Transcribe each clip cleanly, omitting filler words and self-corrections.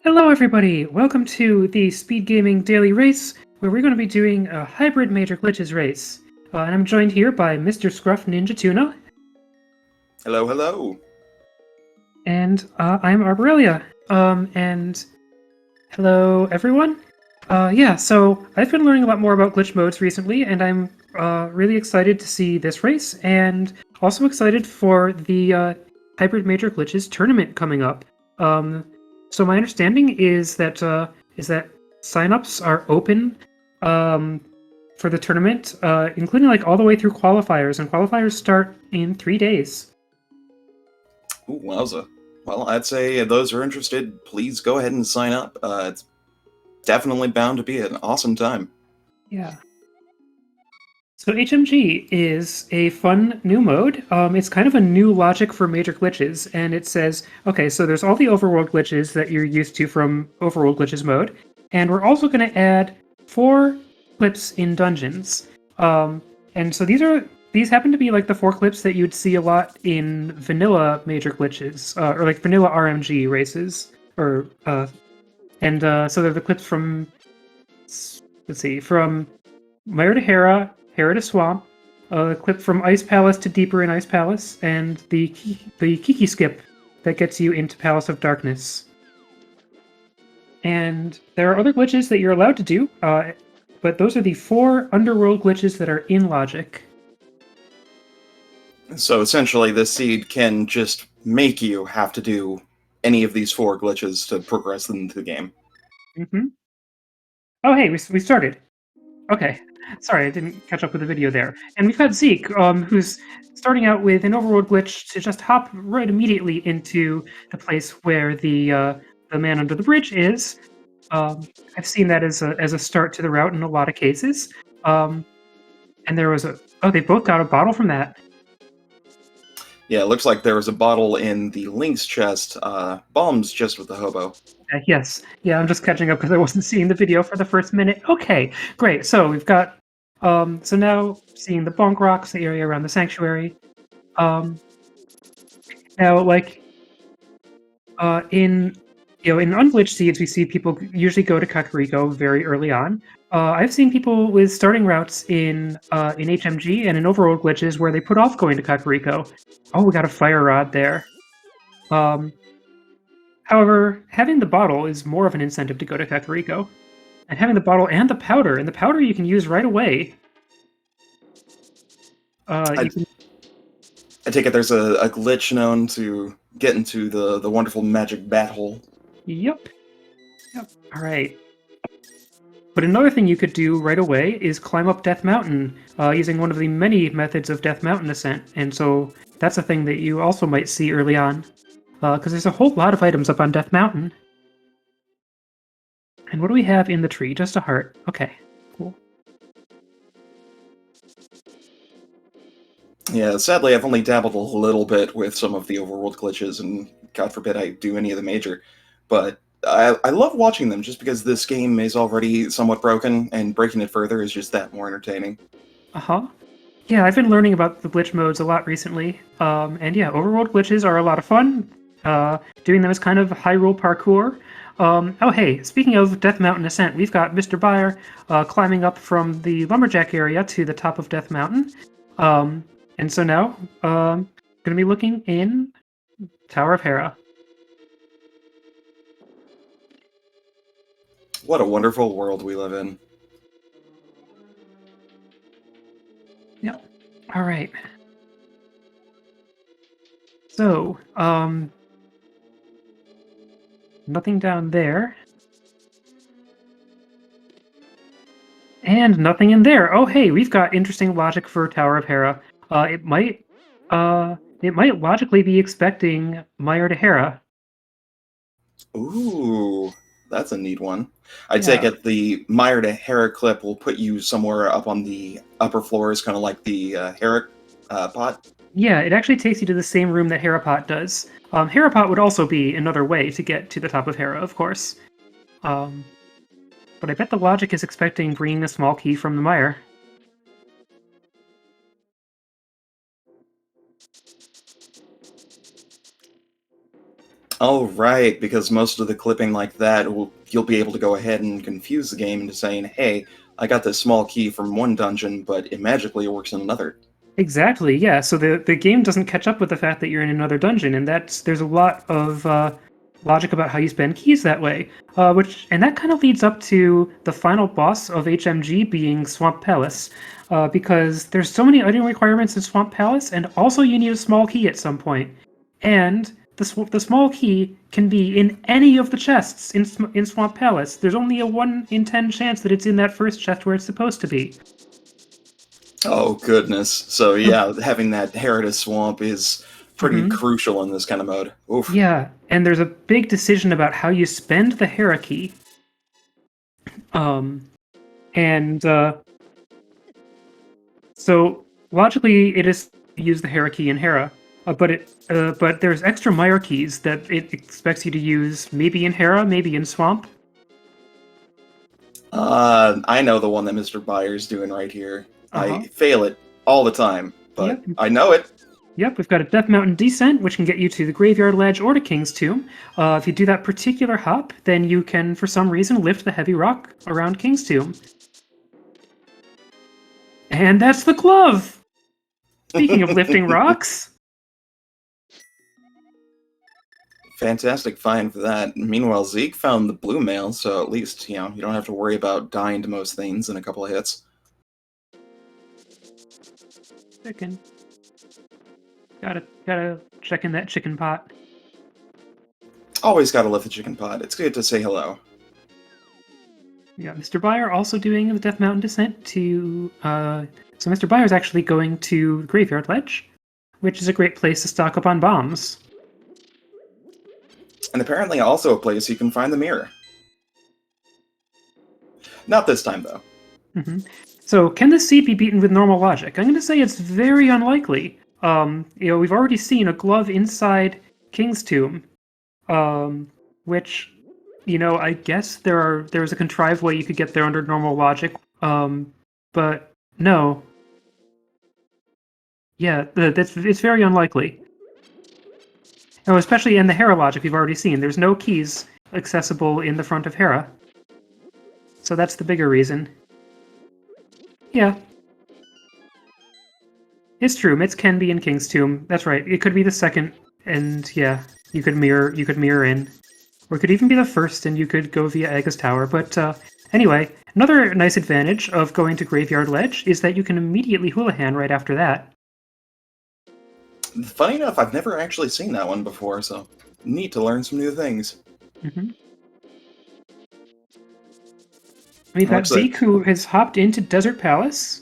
Hello, everybody! Welcome to the Speed Gaming Daily Race, where we're going to be doing a hybrid Major Glitches race. And I'm joined here by Mr. Scruff Ninja Tuna. Hello, hello. And I'm Arborelia. And hello, everyone. So I've been learning a lot more about glitch modes recently, and I'm really excited to see this race, and also excited for the hybrid Major Glitches tournament coming up. So my understanding is that signups are open for the tournament, including like all the way through qualifiers, and qualifiers start in 3 days. Ooh, wowza. Well, I'd say if those are interested, please go ahead and sign up. It's definitely bound to be an awesome time. Yeah. So HMG is a fun new mode. It's kind of a new logic for major glitches, and it says, okay, so there's all the overworld glitches that you're used to from overworld glitches mode, and we're also going to add 4 clips in dungeons. And so these happen to be like the 4 clips that you'd see a lot in vanilla major glitches, or like vanilla RMG races, so they're the clips from, let's see, from Mire to Hera, Hera to Swamp, a clip from Ice Palace to Deeper in Ice Palace, and the Kiki skip that gets you into Palace of Darkness. And there are other glitches that you're allowed to do, but those are the 4 underworld glitches that are in logic. So essentially, this seed can just make you have to do any of these 4 glitches to progress into the game. Mm-hmm. Oh, hey, we started. Okay. Sorry, I didn't catch up with the video there. And we've got Zeke, who's starting out with an overworld glitch to just hop right immediately into the place where the man under the bridge is. I've seen that as a start to the route in a lot of cases. And there was they both got a bottle from that. Yeah, it looks like there was a bottle in the Link's chest. Bombs just with the hobo. Yes. Yeah, I'm just catching up because I wasn't seeing the video for the first minute. Okay, great. So we've got so now seeing the bonk rocks, the area around the sanctuary. Now, like in in unglitched seeds, we see people usually go to Kakariko very early on. I've seen people with starting routes in HMG and in overworld glitches where they put off going to Kakariko. Oh, we got a fire rod there. Um, However, having the bottle is more of an incentive to go to Kakariko. And having the bottle and the powder you can use right away. I, You can. I take it there's a glitch known to get into the wonderful magic bat hole. Yep. Yep. All right. But another thing you could do right away is climb up Death Mountain using one of the many methods of Death Mountain ascent. And so that's a thing that you also might see early on. Because there's a whole lot of items up on Death Mountain. And what do we have in the tree? Just a heart. Okay, cool. Yeah, sadly, I've only dabbled a little bit with some of the overworld glitches, and God forbid I do any of the major. But I love watching them just because this game is already somewhat broken, and breaking it further is just that more entertaining. Uh-huh. Yeah, I've been learning about the glitch modes a lot recently. And yeah, overworld glitches are a lot of fun. Doing them is kind of Hyrule parkour. Oh, hey, speaking of Death Mountain Ascent, we've got Mr. Byer climbing up from the Lumberjack area to the top of Death Mountain. And so now, going to be looking in Tower of Hera. What a wonderful world we live in. Yep. All right. So, nothing down there. And nothing in there. Oh, hey, we've got interesting logic for Tower of Hera. It might logically be expecting Mire to Hera. Ooh, that's a neat one. I take Yeah. it the Mire to Hera clip will put you somewhere up on the upper floors, kind of like the Hera pot. Yeah, it actually takes you to the same room that Herapot does. Herapot would also be another way to get to the top of Hera, of course. Um, but I bet the logic is expecting bringing a small key from the Mire. Oh, right, because most of the clipping like that, you'll be able to go ahead and confuse the game into saying, hey, I got this small key from one dungeon, but it magically works in another. Exactly, yeah. So the game doesn't catch up with the fact that you're in another dungeon, and there's a lot of logic about how you spend keys that way. And that kind of leads up to the final boss of HMG being Swamp Palace, because there's so many item requirements in Swamp Palace, and also you need a small key at some point. And the small key can be in any of the chests in Swamp Palace. There's only a 1 in 10 chance that it's in that first chest where it's supposed to be. Oh, goodness. So, yeah, having that Hera swamp is pretty Mhm. crucial in this kind of mode. Oof. Yeah, and there's a big decision about how you spend the Hera key. Um, and so logically, it is to use the Hera key in Hera, but there's extra Mire keys that it expects you to use, maybe in Hera, maybe in Swamp. I know the one that Mr. Byers doing right here. I Uh-huh. fail it all the time, but Yep. I know it. Yep, we've got a Death Mountain Descent, which can get you to the Graveyard Ledge or to King's Tomb. If you do that particular hop, then you can, for some reason, lift the heavy rock around King's Tomb. And that's the glove! Speaking of lifting rocks, Fantastic find for that. Meanwhile, Zeke found the blue mail, so at least, you know, you don't have to worry about dying to most things in a couple of hits. chicken. Gotta check in that chicken pot. Always gotta lift the chicken pot. It's good to say hello. Yeah, Mr. Byer also doing the Death Mountain Descent to. So Mr. Byer's actually going to the Graveyard Ledge, which is a great place to stock up on bombs. And apparently also a place you can find the mirror. Not this time, though. Hmm. So, can this seed be beaten with normal logic? I'm going to say it's very unlikely. We've already seen a glove inside King's Tomb, which, I guess there's a contrived way you could get there under normal logic. But no. Yeah, it's very unlikely. Oh, especially in the Hera logic we've already seen. There's no keys accessible in the front of Hera. So that's the bigger reason. Yeah. It's true, Mitz can be in King's Tomb. That's right. It could be the second, and yeah, you could mirror in. Or it could even be the first, and you could go via Aga's Tower. But anyway, another nice advantage of going to Graveyard Ledge is that you can immediately Houlihan right after that. Funny enough, I've never actually seen that one before, so neat to learn some new things. Mm-hmm. We've got Looks like Zeke, who has hopped into Desert Palace.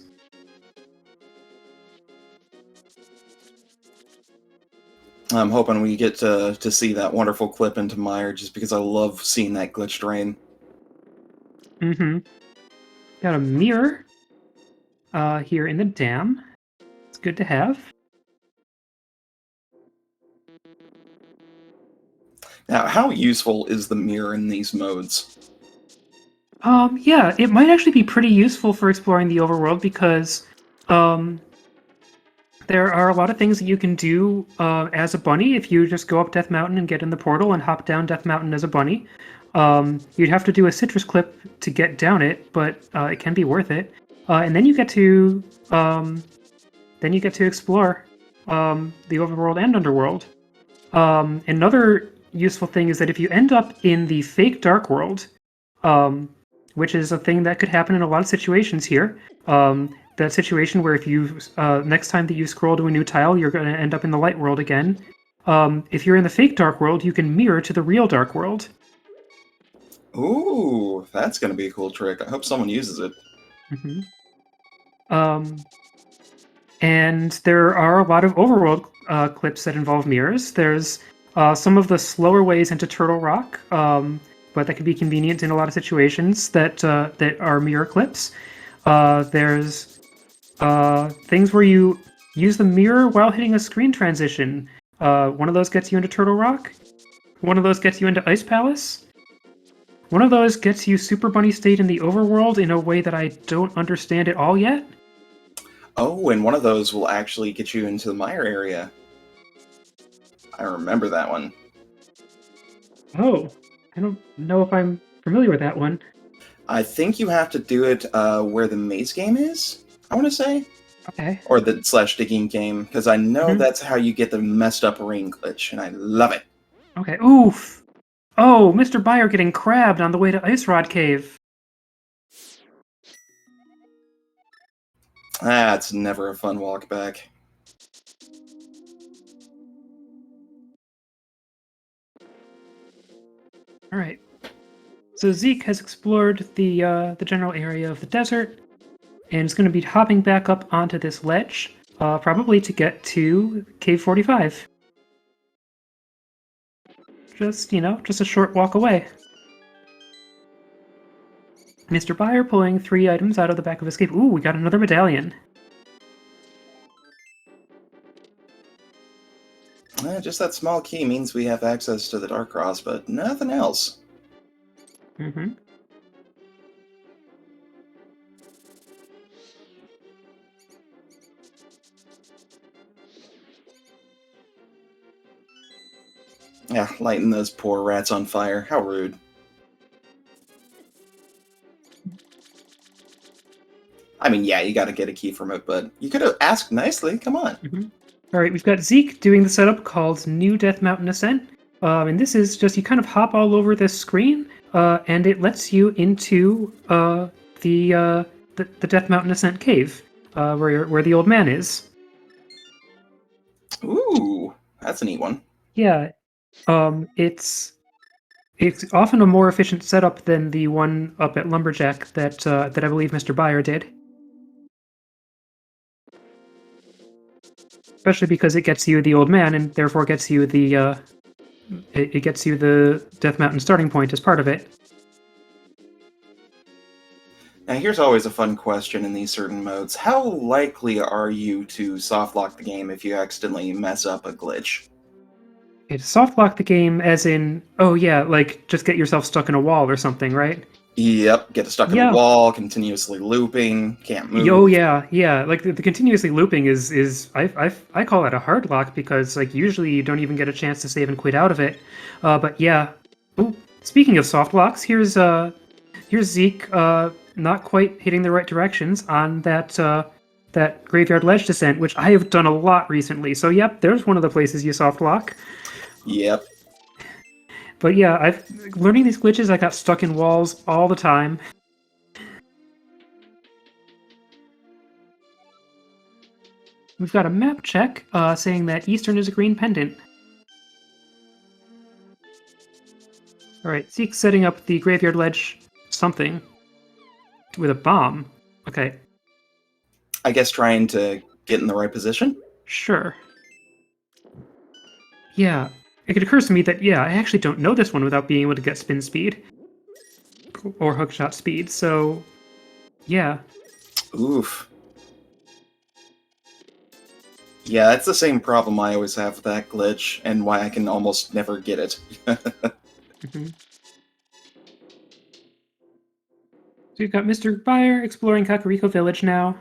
I'm hoping we get to see that wonderful clip into Meyer, just because I love seeing that glitched rain. Mm-hmm. Got a mirror here in the dam. It's good to have. Now, how useful is the mirror in these modes? Yeah, it might actually be pretty useful for exploring the overworld because there are a lot of things that you can do as a bunny if you just go up Death Mountain and get in the portal and hop down Death Mountain as a bunny. You'd have to do a citrus clip to get down it, but it can be worth it. And then you get to explore the overworld and underworld. Another useful thing is that if you end up in the fake dark world, which is a thing that could happen in a lot of situations here. That situation where if you next time that you scroll to a new tile, you're going to end up in the light world again. If you're in the fake dark world, you can mirror to the real dark world. Ooh, that's going to be a cool trick. I hope someone uses it. Mm-hmm. And there are a lot of overworld clips that involve mirrors. There's some of the slower ways into Turtle Rock, but that can be convenient in a lot of situations that are mirror clips. There's things where you use the mirror while hitting a screen transition. One of those gets you into Turtle Rock. One of those gets you into Ice Palace. One of those gets you Super Bunny State in the overworld in a way that I don't understand at all yet. Oh, and one of those will actually get you into the Meyer area. I remember that one. Oh, I don't know if I'm familiar with that one. I think you have to do it where the maze game is, I want to say. Okay. Or the slash digging game, because I know Mhm. that's how you get the messed up rain glitch, and I love it. Okay. Oof. Oh, Mr. Byer getting crabbed on the way to Ice Rod Cave. That's never a fun walk back. All right. So Zeke has explored the general area of the desert, and is going to be hopping back up onto this ledge, probably to get to Cave 45. Just, just a short walk away. Mr. Byer pulling 3 items out of the back of his cave. Ooh, we got another medallion. Just that small key means we have access to the Dark Cross, but nothing else. Mm-hmm. Yeah, lighting those poor rats on fire. How rude. I mean, yeah, you gotta get a key from it, but you could have asked nicely. Come on. Mm-hmm. All right, we've got Zeke doing the setup called New Death Mountain Ascent. And this is just you kind of hop all over this screen, and it lets you into the Death Mountain Ascent cave, where the old man is. Ooh, that's a neat one. Yeah, it's often a more efficient setup than the one up at Lumberjack that I believe Mr. Byer did. Especially because it gets you the old man, and therefore gets you it gets you the Death Mountain starting point as part of it. Now, here's always a fun question in these certain modes. How likely are you to softlock the game if you accidentally mess up a glitch? It soft lock the game, as in, oh yeah, like just get yourself stuck in a wall or something, right? Yep, get stuck in a Yeah. wall, continuously looping, can't Oh move. yeah, yeah. Like the continuously looping is I call it a hard lock because like usually you don't even get a chance to save and quit out of it. But yeah. Ooh, speaking of soft locks, here's Zeke not quite hitting the right directions on that graveyard ledge descent, which I have done a lot recently. So yep, there's one of the places you soft lock. Yep. But yeah, I've learning these glitches. I got stuck in walls all the time. We've got a map check saying that Eastern is a green pendant. All right, Zeke's setting up the graveyard ledge something with a bomb. Okay, I guess trying to get in the right position? sure. Yeah, it occurs to me that yeah, I actually don't know this one without being able to get spin speed or hookshot speed. So yeah. Oof. Yeah, that's the same problem I always have with that glitch, and why I can almost never get it. Mhm. So we've got Mr. Byer exploring Kakariko Village now.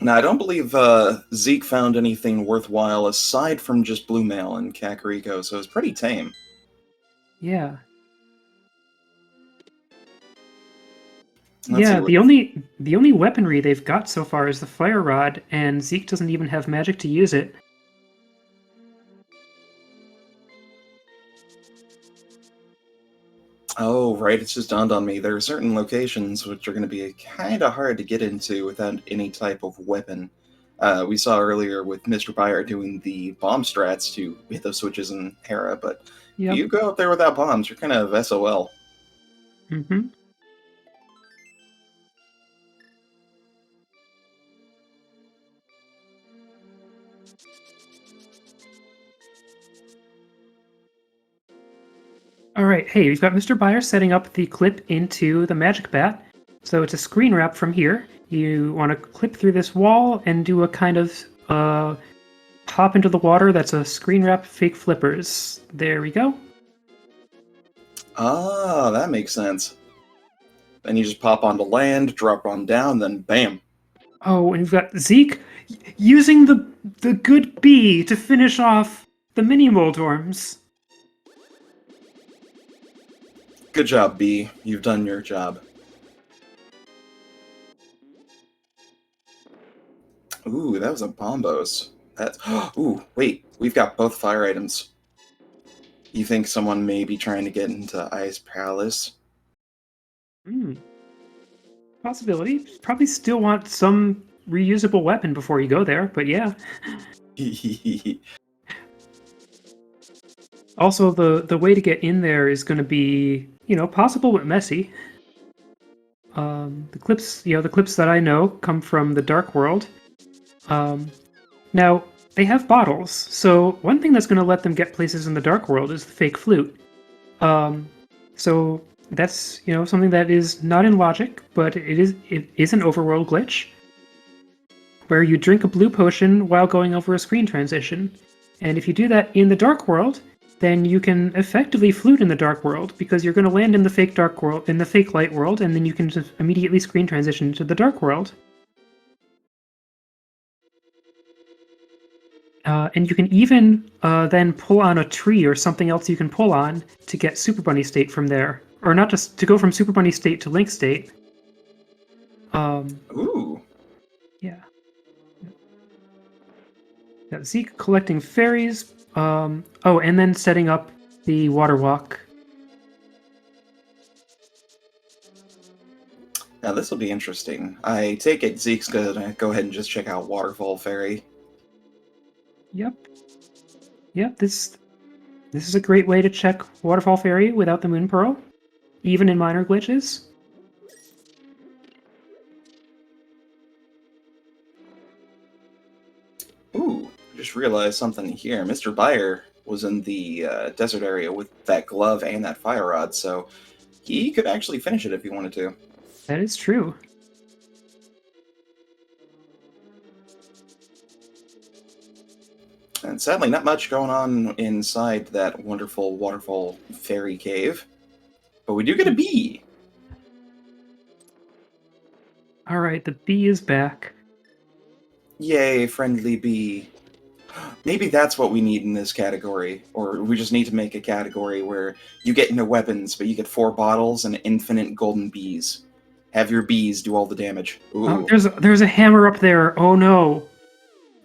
Now, I don't believe Zeke found anything worthwhile aside from just blue mail and Kakariko, so it's pretty tame. Yeah. Let's see Yeah, what. the only weaponry they've got so far is the fire rod, and Zeke doesn't even have magic to use it. Oh, right, it's just dawned on me. There are certain locations which are going to be kind of hard to get into without any type of weapon. We saw earlier with Mr. Byer doing the bomb strats to hit those switches in Hera, but if Yep. you go up there without bombs, you're kind of SOL. Mm-hmm. All right, hey, we've got Mr. Byer setting up the clip into the magic bat. So it's a screen wrap from here. You want to clip through this wall and do a kind of hop into the water. That's a screen wrap fake flippers. There we go. Ah, that makes sense. and you just pop onto land, drop on down, then bam. Oh, and we've got Zeke using the good bee to finish off the mini Moldorms. Good job, B. You've done your job. Ooh, that was a Bombos. That's... Ooh, wait. We've got both fire items. You think someone may be trying to get into Ice Palace? Possibility. Probably still want some reusable weapon before you go there, but yeah. Also, the way to get in there is going to be, possible but messy. The clips that I know come from the Dark World. Now, they have bottles, so one thing that's going to let them get places in the Dark World is the fake flute. So that's, something that is not in logic, but it is an overworld glitch, where you drink a blue potion while going over a screen transition. And if you do that in the Dark World, then you can effectively flute in the Dark World, because you're going to land in the fake Dark World, in the fake Light World, and then you can just immediately screen transition to the Dark World. And you can even then pull on a tree or something else you can pull on to get Super Bunny State from there. Or not just to go from Super Bunny State to Link State. Ooh. Yeah. Got Zeke collecting fairies. Oh, and then setting up the water walk. Now this will be interesting. I take it Zeke's gonna go ahead and just check out Waterfall Fairy. Yep, this is a great way to check Waterfall Fairy without the Moon Pearl, even in minor glitches. Ooh, just realized something here. Mr. Buyer was in the desert area with that glove and that fire rod, so he could actually finish it if he wanted to. That is true. And sadly, not much going on inside that wonderful Waterfall Fairy Cave. But we do get a bee! Alright, the bee is back. Yay, friendly bee. Maybe that's what we need in this category. Or we just need to make a category where you get into weapons, but you get 4 bottles and infinite golden bees. Have your bees do all the damage. Ooh. There's a hammer up there. Oh no.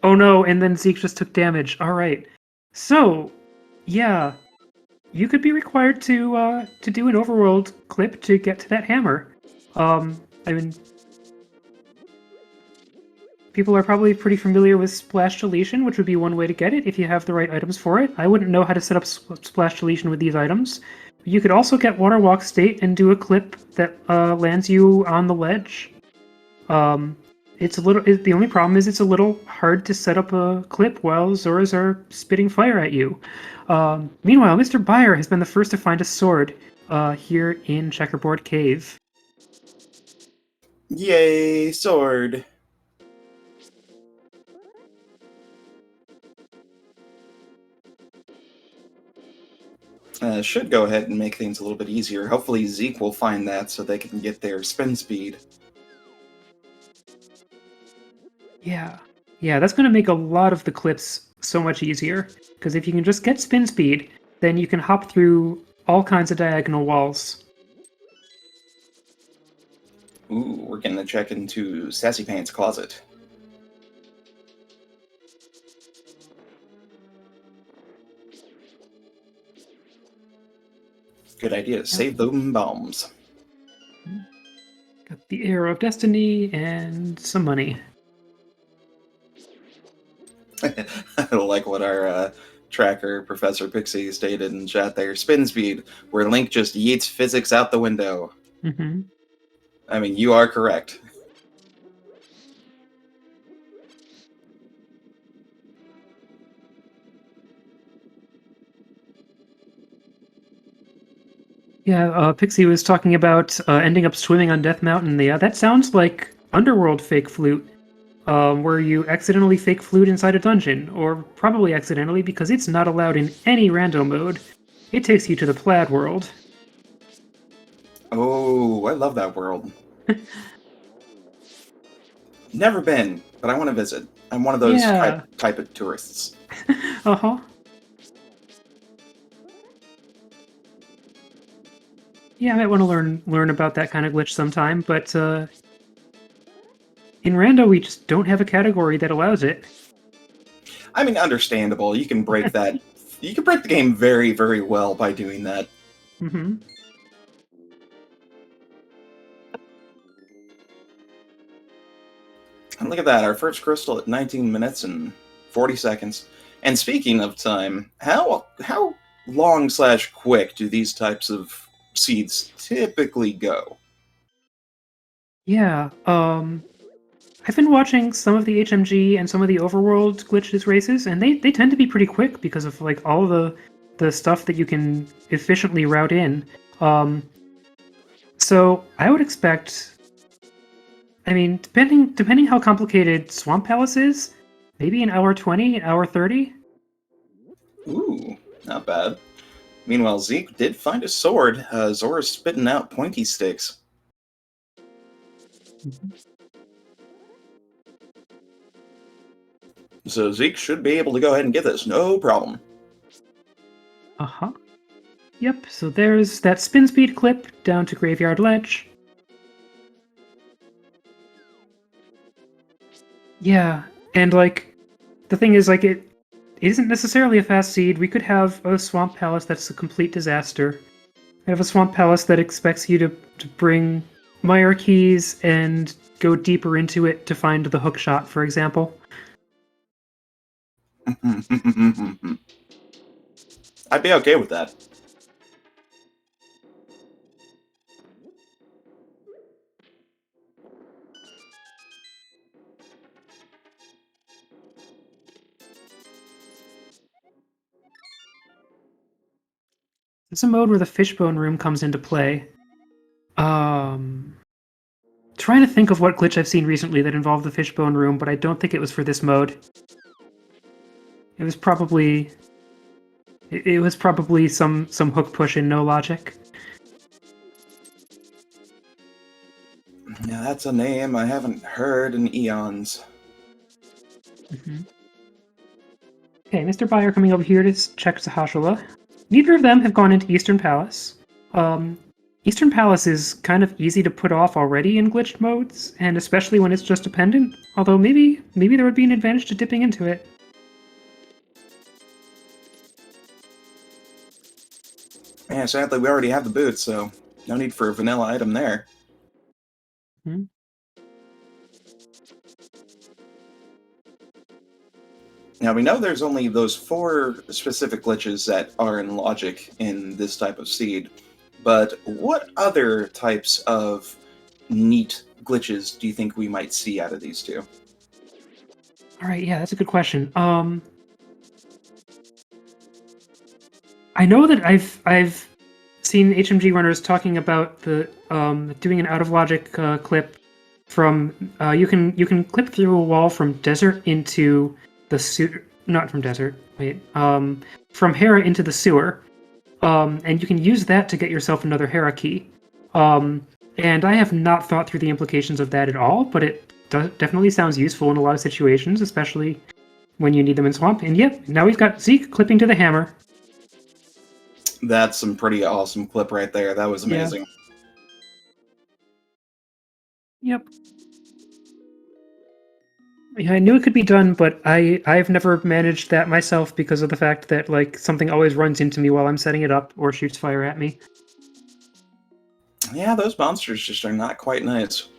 Oh no, and then Zeke just took damage. Alright. So, yeah. You could be required to do an overworld clip to get to that hammer. I mean, people are probably pretty familiar with Splash Deletion, which would be one way to get it if you have the right items for it. I wouldn't know how to set up Splash Deletion with these items. You could also get Water Walk State and do a clip that lands you on the ledge. The only problem is it's a little hard to set up a clip while Zoras are spitting fire at you. Meanwhile, Mr. Buyer has been the first to find a sword here in Checkerboard Cave. Yay, sword! Should go ahead and make things a little bit easier. Hopefully Zeke will find that so they can get their spin speed. Yeah, that's going to make a lot of the clips so much easier. Because if you can just get spin speed, then you can hop through all kinds of diagonal walls. Ooh, we're gonna check into Sassy Pants' closet. Good idea. Save them bombs. Got the Arrow of Destiny and some money. I like what our tracker, Professor Pixie, stated in chat there. Spin speed, where Link just yeets physics out the window. Mm-hmm. I mean, you are correct. Yeah, Pixie was talking about ending up swimming on Death Mountain. Yeah, that sounds like Underworld fake flute, where you accidentally fake flute inside a dungeon, or probably accidentally because it's not allowed in any rando mode. It takes you to the Plaid world. Oh, I love that world. Never been, but I want to visit. I'm one of those Yeah. type of tourists. Uh-huh. Yeah, I might want to learn about that kind of glitch sometime, but in Rando we just don't have a category that allows it. I mean, understandable. You can break that. You can break the game very, very well by doing that. Mm-hmm. And look at that, our first crystal at 19 minutes and 40 seconds. And speaking of time, how long slash quick do these types of seeds typically go? Yeah, I've been watching some of the HMG and some of the overworld glitches races, and they tend to be pretty quick because of like all the stuff that you can efficiently route in. Um, so I would expect, I mean, depending how complicated Swamp Palace is, maybe an hour 20, an hour 30. Ooh, not bad. Meanwhile, Zeke did find a sword. Zora's spitting out pointy sticks. So Zeke should be able to go ahead and get this, no problem. Uh-huh. Yep, so there's that spin speed clip down to Graveyard Ledge. Yeah, and like the thing is, like it isn't necessarily a fast seed. We could have a swamp palace that's a complete disaster. We have a swamp palace that expects you to bring Meyer keys and go deeper into it to find the hook shot, for example. I'd be okay with that. It's a mode where the fishbone room comes into play. Um, Trying to think of what glitch I've seen recently that involved the fishbone room, but I don't think it was for this mode. It was probably it was probably some hook push in no logic. Yeah, that's a name I haven't heard in eons. Mm-hmm. Okay, Mr. Buyer coming over here to check Sahashala. Neither of them have gone into Eastern Palace. Um, Eastern Palace is kind of easy to put off already in glitched modes, and especially when it's just a pendant. Although maybe there would be an advantage to dipping into it. Yeah, sadly we already have the boots, so no need for a vanilla item there. Hmm. Now we know there's only those 4 specific glitches that are in logic in this type of seed, but what other types of neat glitches do you think we might see out of these two? All right, yeah, that's a good question. I know that I've seen HMG runners talking about the doing an out of logic clip from you can clip through a wall from desert into the sewer, not from desert, wait, from Hera into the sewer, and you can use that to get yourself another Hera key. Um, and I have not thought through the implications of that at all, but it definitely sounds useful in a lot of situations, especially when you need them in Swamp. And yep, now we've got Zeke clipping to the hammer. That's some pretty awesome clip right there. That was Yeah. amazing. Yep. Yeah, I knew it could be done, but I've never managed that myself because of the fact that like something always runs into me while I'm setting it up or shoots fire at me. Yeah, those monsters just are not quite nice.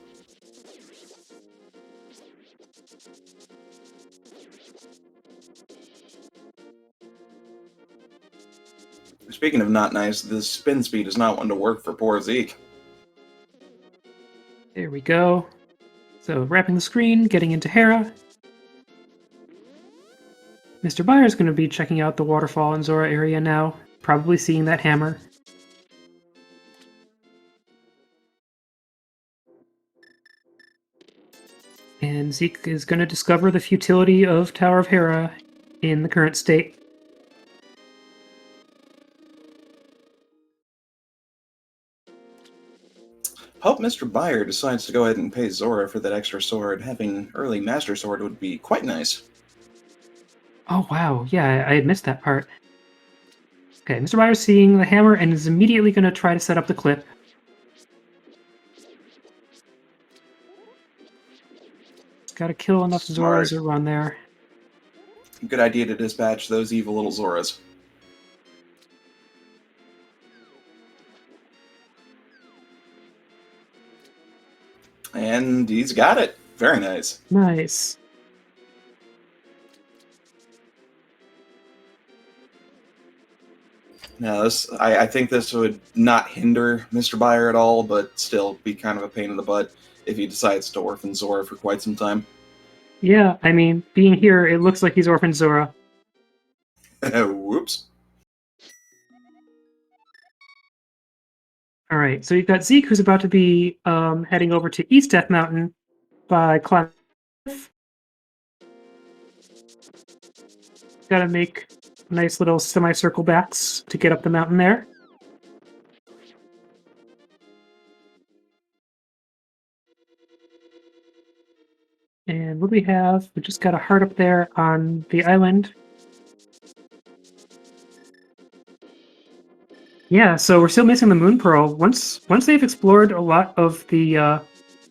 Speaking of not nice, the spin speed is not one to work for poor Zeke. There we go. So wrapping the screen, getting into Hera. Mr. Byer's going to be checking out the waterfall in Zora area now, probably seeing that hammer. And Zeke is going to discover the futility of Tower of Hera in the current state. Hope Mr. Buyer decides to go ahead and pay Zora for that extra sword. Having early Master Sword would be quite nice. Oh, wow. Yeah, I had missed that part. Okay, Mr. Byer's seeing the hammer and is immediately going to try to set up the clip. He's got to kill enough Smart. Zoras around there. Good idea to dispatch those evil little Zoras. And he's got it. Very nice. Nice. Now, I think this would not hinder Mr. Buyer at all, but still be kind of a pain in the butt if he decides to orphan Zora for quite some time. Yeah, I mean, being here, it looks like he's orphaned Zora. Whoops. All right, so you've got Zeke, who's about to be heading over to East Death Mountain by climbing. Got to make nice little semicircle backs to get up the mountain there. And what do we have? We just got a heart up there on the island. Yeah, so we're still missing the Moon Pearl. Once they've explored a lot of the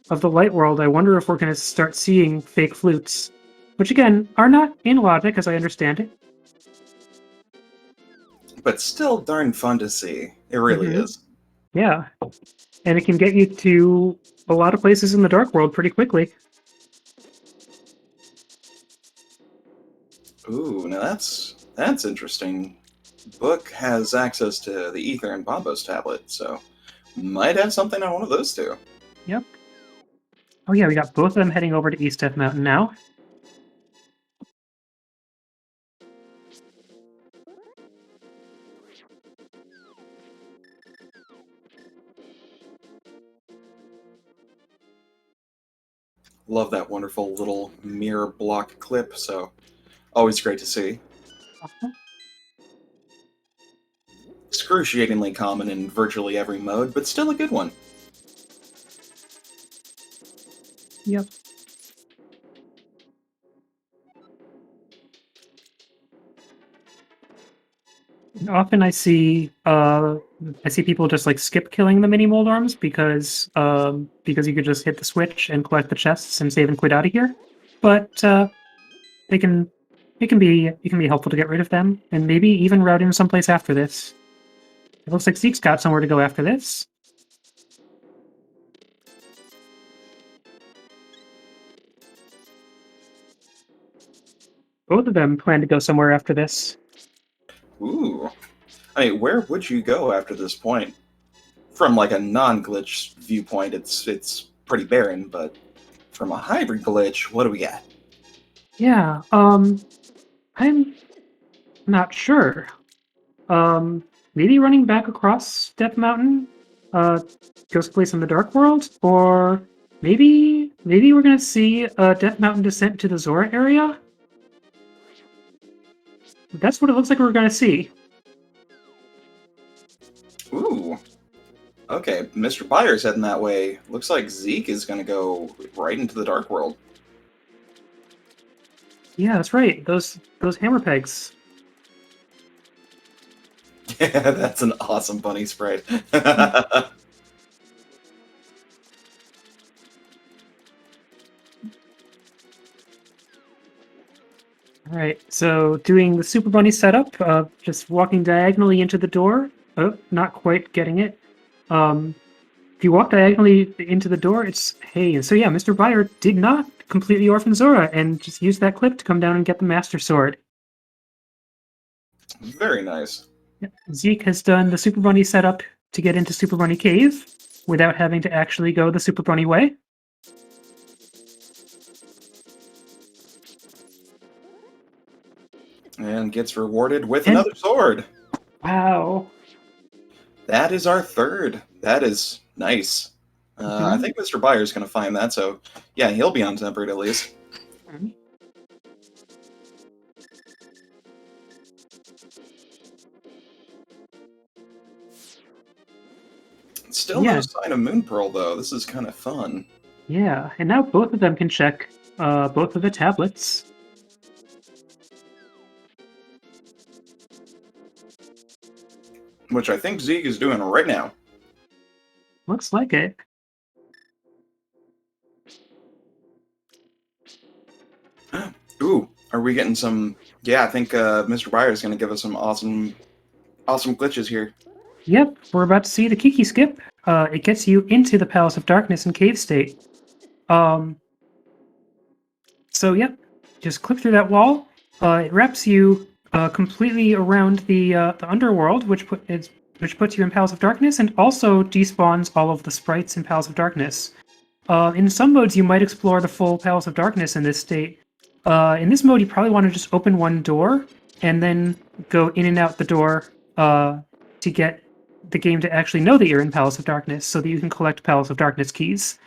light world, I wonder if we're going to start seeing fake flutes, which again are not illogic, as I understand it. But still darn fun to see. It really Mm-hmm. is. Yeah, and it can get you to a lot of places in the dark world pretty quickly. Ooh, now that's interesting. Book has access to the Ether and Bombos tablet, so might have something on one of those two. Yep. Oh yeah, we got both of them heading over to East Death Mountain now. Love that wonderful little mirror block clip, so always great to see. Uh-huh. Excruciatingly common in virtually every mode, but still a good one. Yep. Often I see people just like skip killing the mini Moldorms because you could just hit the switch and collect the chests and save and quit out of here. But they can it can be helpful to get rid of them and maybe even route in someplace after this. It looks like Zeke's got somewhere to go after this. Both of them plan to go somewhere after this. Ooh. I mean, where would you go after this point? From like a non-glitch viewpoint, it's pretty barren, but from a hybrid glitch, what do we got? Yeah, I'm not sure. Um, Maybe running back across Death Mountain, uh, goes place in the Dark World, or maybe we're gonna see a Death Mountain descent to the Zora area. That's what it looks like we're gonna see. Ooh. Okay, Mr. Byers heading that way. Looks like Zeke is gonna go right into the Dark World. Yeah, that's right. Those hammer pegs. Yeah, that's an awesome bunny sprite. All right, so doing the Super Bunny setup, just walking diagonally into the door. Oh, not quite getting it. Um, if you walk diagonally into the door, it's hey. So yeah, Mr. Buyer did not completely orphan Zora and just used that clip to come down and get the Master Sword. Very nice. Yeah. Zeke has done the Super Bunny setup to get into Super Bunny Cave without having to actually go the Super Bunny way. And gets rewarded with And another sword. wow. That is our third. That is nice. I Mhm. think Mr. Byers going to find that, so yeah, he'll be on tempered at least. Mhm. Still no Yeah, sign of Moon Pearl, though. This is kind of fun. yeah. And now both of them can check both of the tablets. Which I think Zeke is doing right now. Looks like it. Ooh, are we getting some... Yeah, I think Mr. Byers is going to give us some awesome glitches here. Yep, we're about to see the Kiki skip. It gets you into the Palace of Darkness and Cave State. So yep, just click through that wall. It wraps you completely around the underworld, which puts you in Palace of Darkness, and also despawns all of the sprites in Palace of Darkness. In some modes, you might explore the full Palace of Darkness in this state. In this mode, you probably want to just open one door and then go in and out the door to get the game to actually know that you're in Palace of Darkness, so that you can collect Palace of Darkness keys.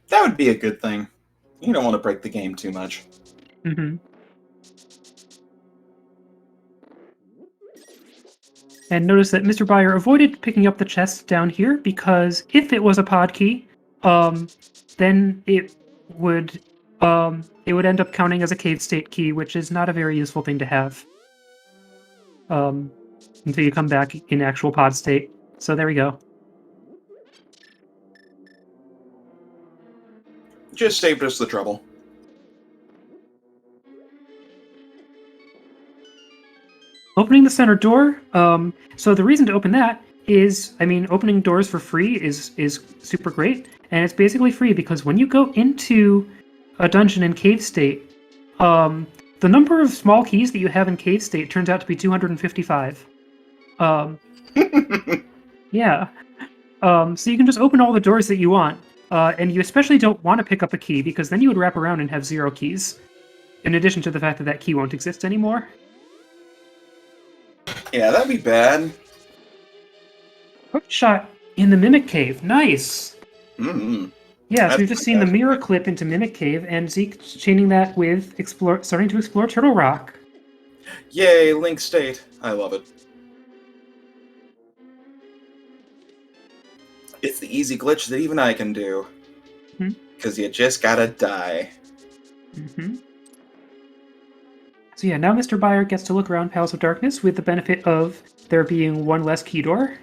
That would be a good thing. You don't want to break the game too much. Mm-hmm. And notice that Mr. Buyer avoided picking up the chest down here because if it was a pod key, then it would end up counting as a cave state key, which is not a very useful thing to have. Until you come back in actual pod state. So there we go. Just saved us the trouble. Opening the center door. So the reason to open that is, I mean, opening doors for free is super great, and it's basically free because when you go into a dungeon in cave state, the number of small keys that you have in cave state turns out to be 255. Yeah. So you can just open all the doors that you want, and you especially don't want to pick up a key because then you would wrap around and have 0 keys. In addition to the fact that that key won't exist anymore. Yeah, that'd be bad. Quick shot in the Mimic Cave. Nice! Mm-hmm. Yeah, so we've just seen the mirror clip into Mimic Cave, and Zeke chaining that with starting to explore Turtle Rock. Yay, Link State. I love it. It's the easy glitch that even I can do. Because you just gotta die. Mm-hmm. So yeah, now Mr. Buyer gets to look around Palace of Darkness with the benefit of there being one less key door.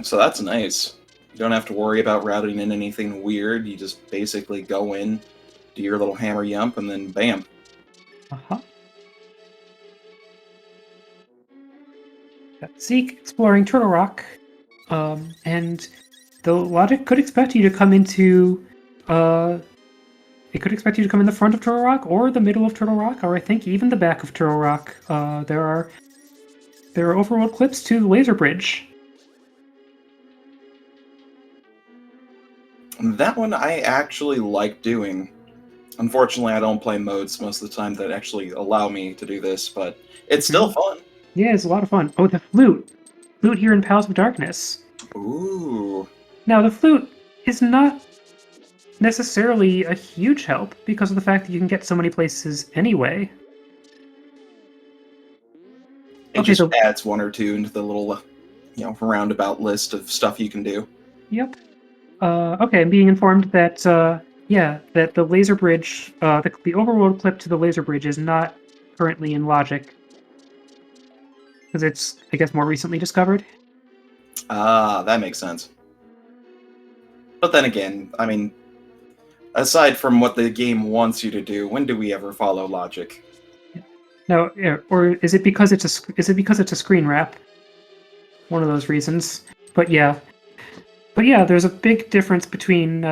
So that's nice. You don't have to worry about routing in anything weird. You just basically go in, do your little hammer yump, and then bam. Uh-huh. Got Zeke exploring Turtle Rock. And the logic could expect you to come into... It could expect you to come in the front of Turtle Rock, or the middle of Turtle Rock, or I think even the back of Turtle Rock. There are overworld clips to the laser bridge. That one I actually like doing. Unfortunately, I don't play modes most of the time that actually allow me to do this, but it's still fun. Yeah, it's a lot of fun. Oh, the flute. Flute here in Palace of Darkness. Ooh. Now, the flute is not necessarily a huge help because of the fact that you can get so many places anyway. It just adds 1 or 2 into the little, roundabout list of stuff you can do. Yep. Okay, I'm being informed that, that the laser bridge, the overworld clip to the laser bridge is not currently in logic. Because it's, I guess, more recently discovered. Ah, that makes sense. But then again, I mean, aside from what the game wants you to do, when do we ever follow logic? No, or is it because it's a screen wrap? One of those reasons. But yeah, there's a big difference between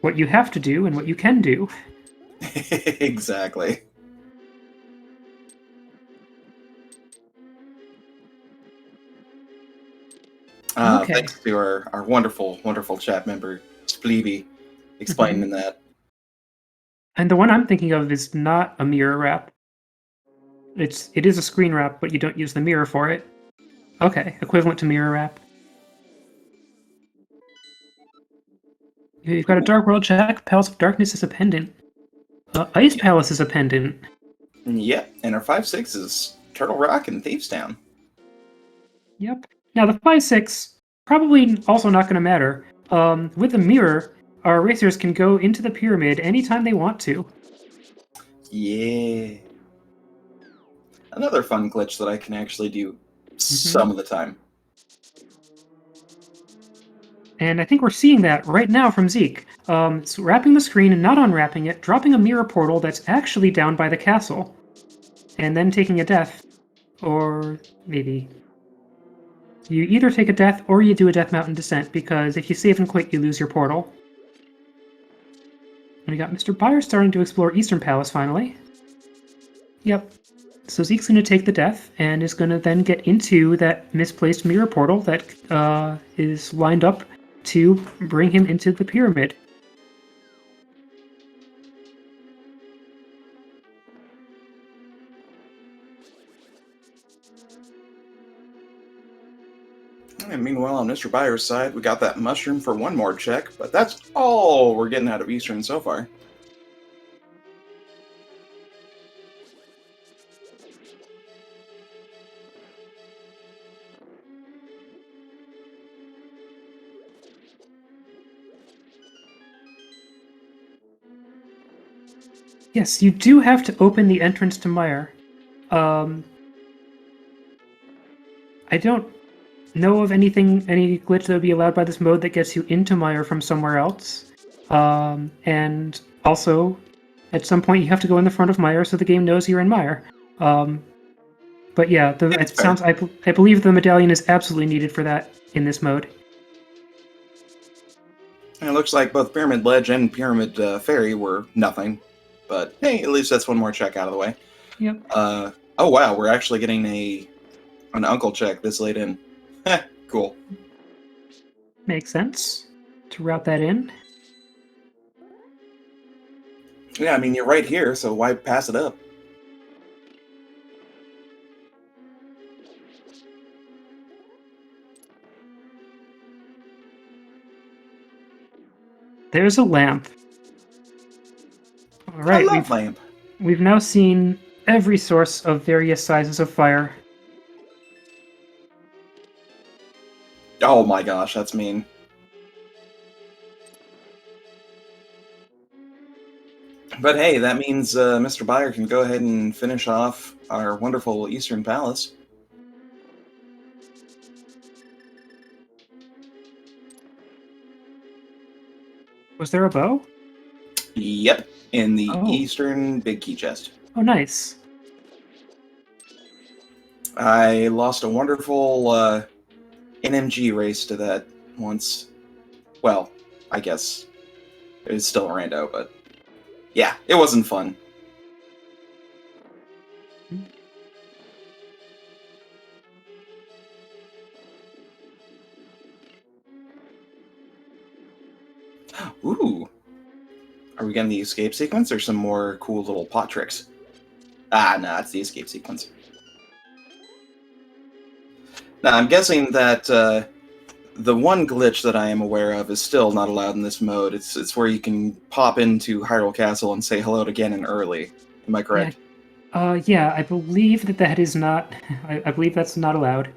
what you have to do and what you can do. Exactly. Okay. Thanks to our wonderful, wonderful chat member, Spleeby, explaining that. And the one I'm thinking of is not a mirror wrap. It is a screen wrap, but you don't use the mirror for it. Okay, equivalent to mirror wrap. You've got a Dark World check. Palace of Darkness is a pendant. Ice Palace is a pendant. Yep, and our 5-6 is Turtle Rock and Thieves Town. Yep. Now the 5-6 probably also not going to matter. With the mirror, our racers can go into the pyramid anytime they want to. Yeah. Another fun glitch that I can actually do some of the time. And I think we're seeing that right now from Zeke. It's wrapping the screen and not unwrapping it, dropping a mirror portal that's actually down by the castle, and then taking a death. Or maybe. You either take a death or you do a Death Mountain Descent, because if you save and quit, you lose your portal. And we got Mr. Byers starting to explore Eastern Palace finally. Yep. So Zeke's going to take the death and is going to then get into that misplaced mirror portal that is lined up to bring him into the pyramid. And meanwhile, on Mr. Byers' side, we got that mushroom for one more check, but that's all we're getting out of Eastern so far. Yes, you do have to open the entrance to Mire. I don't know of any glitch that would be allowed by this mode that gets you into Mire from somewhere else. And also, at some point, you have to go in the front of Mire so the game knows you're in Mire. But yeah, It's fair. I believe the medallion is absolutely needed for that in this mode. And it looks like both Pyramid Ledge and Pyramid Fairy were nothing. But hey, at least that's one more check out of the way. Yep. Oh wow, we're actually getting an uncle check this late in. Heh, cool. Makes sense to route that in. Yeah, I mean, you're right here, so why pass it up? There's a lamp. All right, I love lamp. we've now seen every source of various sizes of fire. Oh my gosh, that's mean. But hey, that means Mr. Byer can go ahead and finish off our wonderful Eastern Palace. Was there a bow? Yep, in the Oh. Eastern Big Key Chest. Oh, nice. I lost a wonderful NMG race to that once. Well, I guess it was still a rando, but yeah, it wasn't fun. Ooh. Are we getting the escape sequence or some more cool little pot tricks? Ah, nah, it's the escape sequence. Now, I'm guessing that the one glitch that I am aware of is still not allowed in this mode. It's where you can pop into Hyrule Castle and say hello to Ganon early. Am I correct? Yeah, I believe that is not. I believe that's not allowed.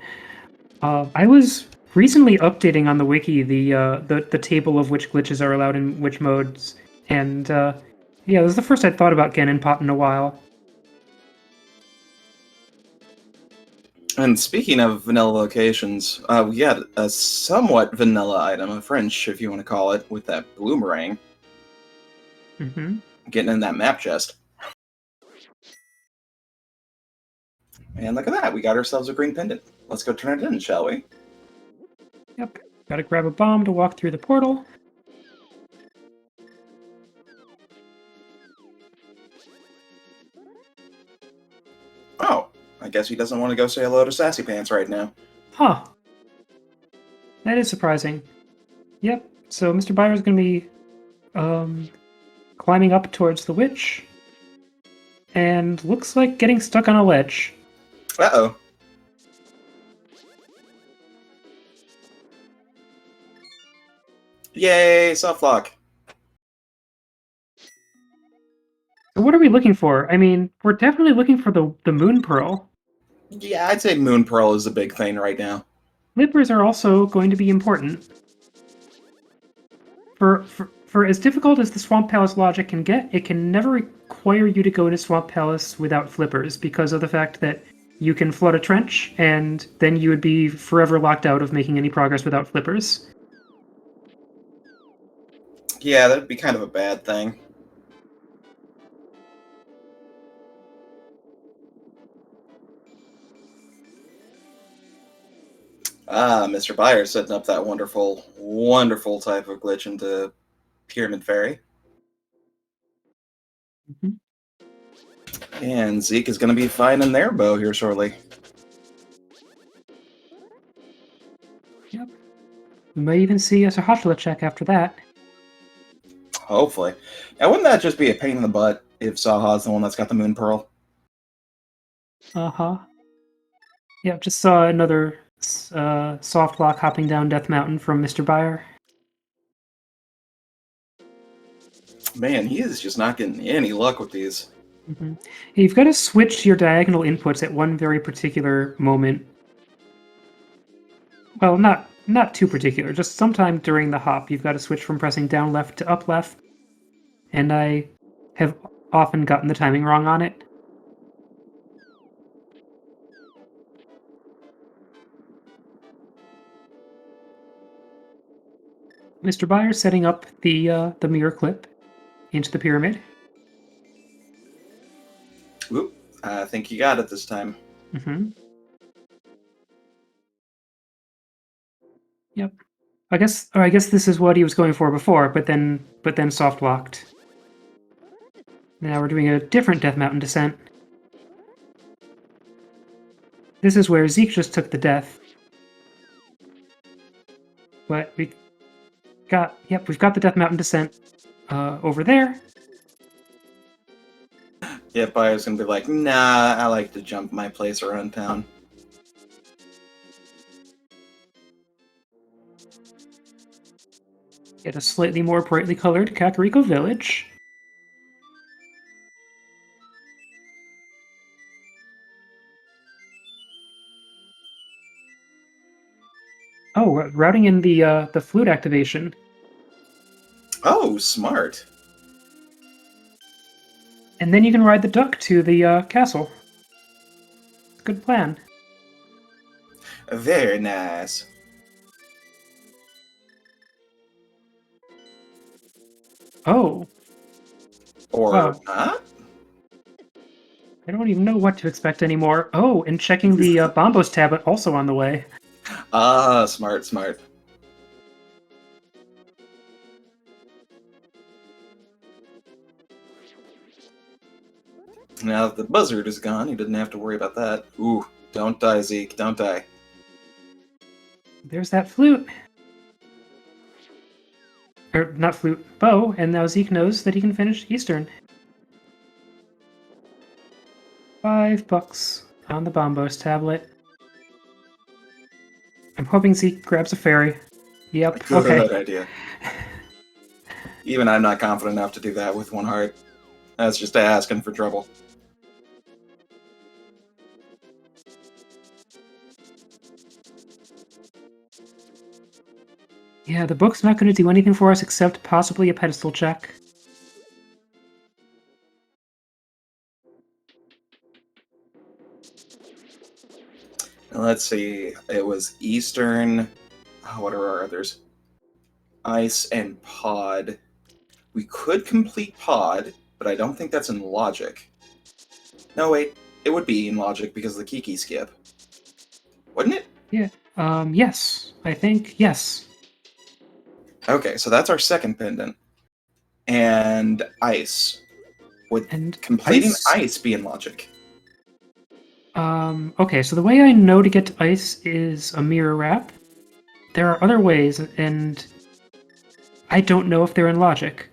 I was recently updating on the wiki the table of which glitches are allowed in which modes, and yeah, this is the first I'd thought about Ganon Pot in a while. And speaking of vanilla locations, we got a somewhat vanilla item, a French, if you want to call it, with that boomerang Mm-hmm. getting in that map chest. And look at that, we got ourselves a green pendant. Let's go turn it in, shall we? Yep. Gotta grab a bomb to walk through the portal. Oh, I guess he doesn't want to go say hello to Sassy Pants right now. Huh. That is surprising. Yep. So Mr. Byer's gonna be climbing up towards the witch, and looks like getting stuck on a ledge. Uh-oh. Yay, Softlock. So what are we looking for? I mean, we're definitely looking for the Moon Pearl. Yeah, I'd say Moon Pearl is a big thing right now. Flippers are also going to be important. For as difficult as the Swamp Palace logic can get, it can never require you to go into Swamp Palace without flippers because of the fact that you can flood a trench, and then you would be forever locked out of making any progress without flippers. Yeah, that'd be kind of a bad thing. Ah, Mr. Byers setting up that wonderful, wonderful type of glitch into Pyramid Fairy. Mhm. And Zeke is going to be finding their bow here shortly. Yep. We might even see a Sahashala check after that. Hopefully. Now, wouldn't that just be a pain in the butt if Saha's the one that's got the Moon Pearl? Uh-huh. Yep, just saw another soft lock hopping down Death Mountain from Mr. Buyer. Man, he is just not getting any luck with these. Mm-hmm. You've got to switch your diagonal inputs at one very particular moment. Well, not too particular, just sometime during the hop you've got to switch from pressing down left to up left, and I have often gotten the timing wrong on it. Mr. Buyer setting up the mirror clip into the pyramid. Oop, I think you got it this time. Mm-hmm. Yep. I guess this is what he was going for before, but then soft locked. Now we're doing a different Death Mountain descent. This is where Zeke just took the death. But we've got the Death Mountain descent over there. Yeah, Byers gonna be like, nah, I like to jump my place around town. Get a slightly more brightly colored Kakariko village. Oh, routing in the flute activation. Oh, smart. And then you can ride the duck to the castle. Good plan. Very nice. Oh, Or wow. not? I don't even know what to expect anymore. Oh, and checking the Bombos tablet also on the way. Ah, smart, smart. Now that the buzzard is gone, he didn't have to worry about that. Ooh, don't die, Zeke, don't die. There's that flute. Or, not flute, bow, and now Zeke knows that he can finish Eastern. $5 on the Bombos tablet. I'm hoping Zeke grabs a fairy. Yep, Good okay. idea. Even I'm not confident enough to do that with one heart. That's just asking for trouble. Yeah, the book's not going to do anything for us except possibly a pedestal check. Let's see. It was Eastern. Oh, what are our others? Ice and Pod. We could complete Pod, but I don't think that's in Logic. No, wait. It would be in Logic because of the Kiki skip. Wouldn't it? Yeah. Yes. I think yes. Okay, so that's our second pendant. And Ice. Would And completing ice. Ice be in Logic? Okay, so the way I know to get to ice is a mirror wrap. There are other ways, and I don't know if they're in logic.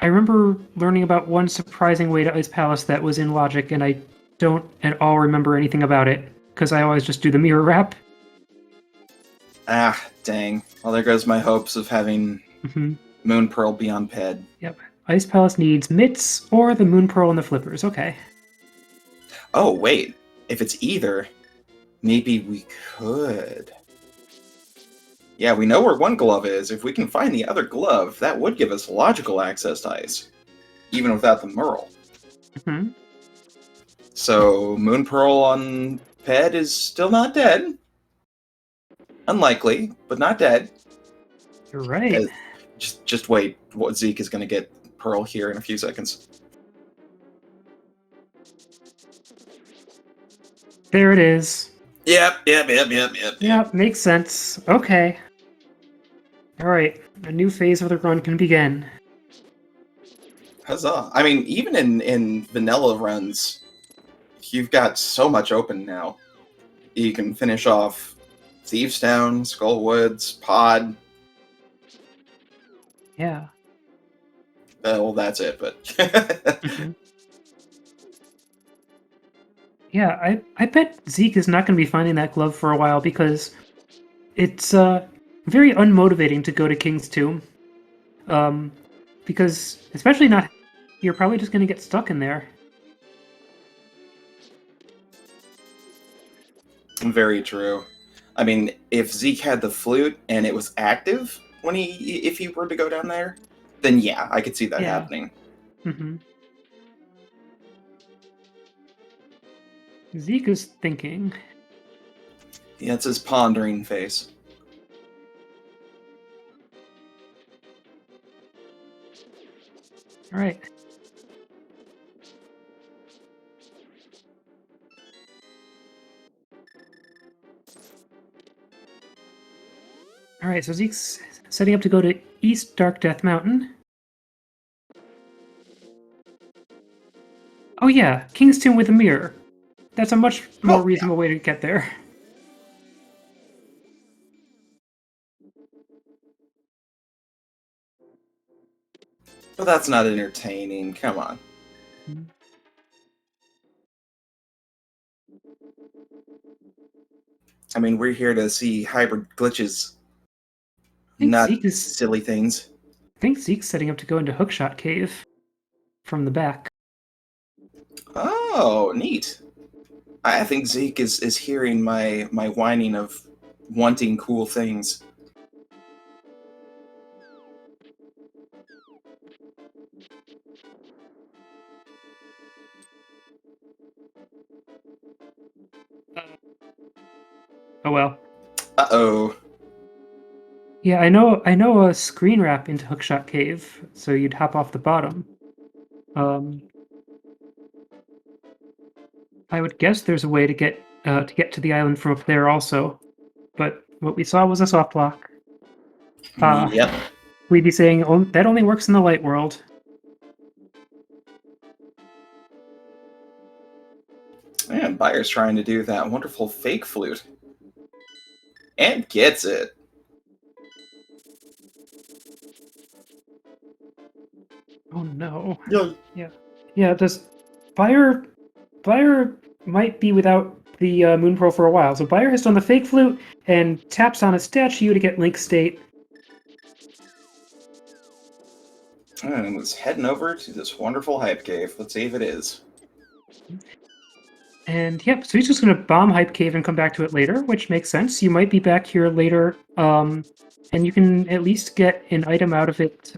I remember learning about one surprising way to Ice Palace that was in logic, and I don't at all remember anything about it, because I always just do the mirror wrap. Ah, dang. Well, there goes my hopes of having Mm-hmm. Moon Pearl be on Ped. Yep. Ice Palace needs Mitts or the Moon Pearl and the Flippers. Okay. Oh, wait. If it's either, maybe we could. Yeah, we know where one glove is. If we can find the other glove, that would give us logical access to ice, even without the Merle. Hmm. So, Moon Pearl on Ped is still not dead. Unlikely, but not dead. You're right. Just wait. What Zeke is going to get Pearl here in a few seconds. There it is. Yep. Yeah, makes sense. Okay. Alright, a new phase of the run can begin. Huzzah. I mean, even in vanilla runs, you've got so much open now. You can finish off Thieves Town, Skull Woods, Pod. Yeah. Well, that's it, but... Mhm. Yeah, I bet Zeke is not going to be finding that glove for a while because it's very unmotivating to go to King's Tomb. Because, especially not... You're probably just going to get stuck in there. Very true. I mean, if Zeke had the flute and it was active when if he were to go down there, then yeah, I could see that Yeah. happening. Mm-hmm. Zeke is thinking. Yeah, it's his pondering face. All right. All right, so Zeke's setting up to go to East Dark Death Mountain. Oh yeah, King's Tomb with a mirror. That's a much more Oh, yeah. reasonable way to get there. But that's not entertaining. Come on. I mean, we're here to see hybrid glitches, not silly things. I think Zeke's setting up to go into Hookshot Cave from the back. Oh, neat. I think Zeke is hearing my whining of wanting cool things. Oh well. Uh-oh. Yeah, I know a screen wrap into Hookshot Cave, so you'd hop off the bottom. I would guess there's a way to get to the island from up there also, but what we saw was a soft lock. Yep. We'd be saying that only works in the light world. Man, Bayer's trying to do that wonderful fake flute. And gets it. Oh no. Yeah. Yeah, Bayer might be without the Moon Pearl for a while. So Bayer has done the fake flute and taps on a statue to get Link State. And was heading over to this wonderful hype cave. Let's see if it is. And yep, so he's just going to bomb Hype Cave and come back to it later, which makes sense. You might be back here later, and you can at least get an item out of it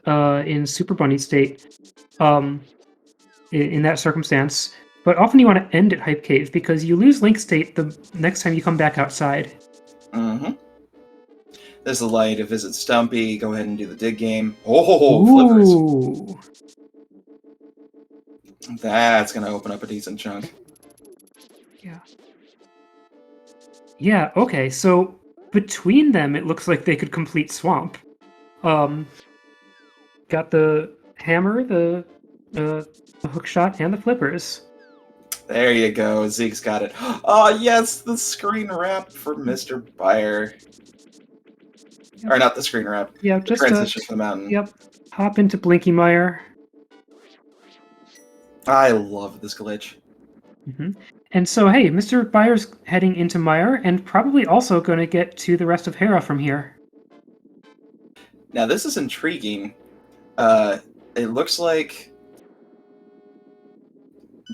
in Super Bunny state in that circumstance. But often you want to end at Hype Cave because you lose Link state the next time you come back outside. Mm-hmm. This is allow you to visit Stumpy, go ahead and do the dig game. Oh, flippers. That's going to open up a decent chunk. Yeah. Yeah, okay, so between them, it looks like they could complete Swamp. Got the hammer, the hook shot, and the flippers. There you go. Zeke's got it. Oh, yes, the screen wrap for Mr. Bayer. Yep. Or not the screen wrap. Yeah, the just transition for the mountain. Yep. Hop into Blinky Meyer. I love this glitch. Mm-hmm. And so, hey, Mr. Bayer's heading into Meyer and probably also going to get to the rest of Hera from here. Now, this is intriguing. it looks like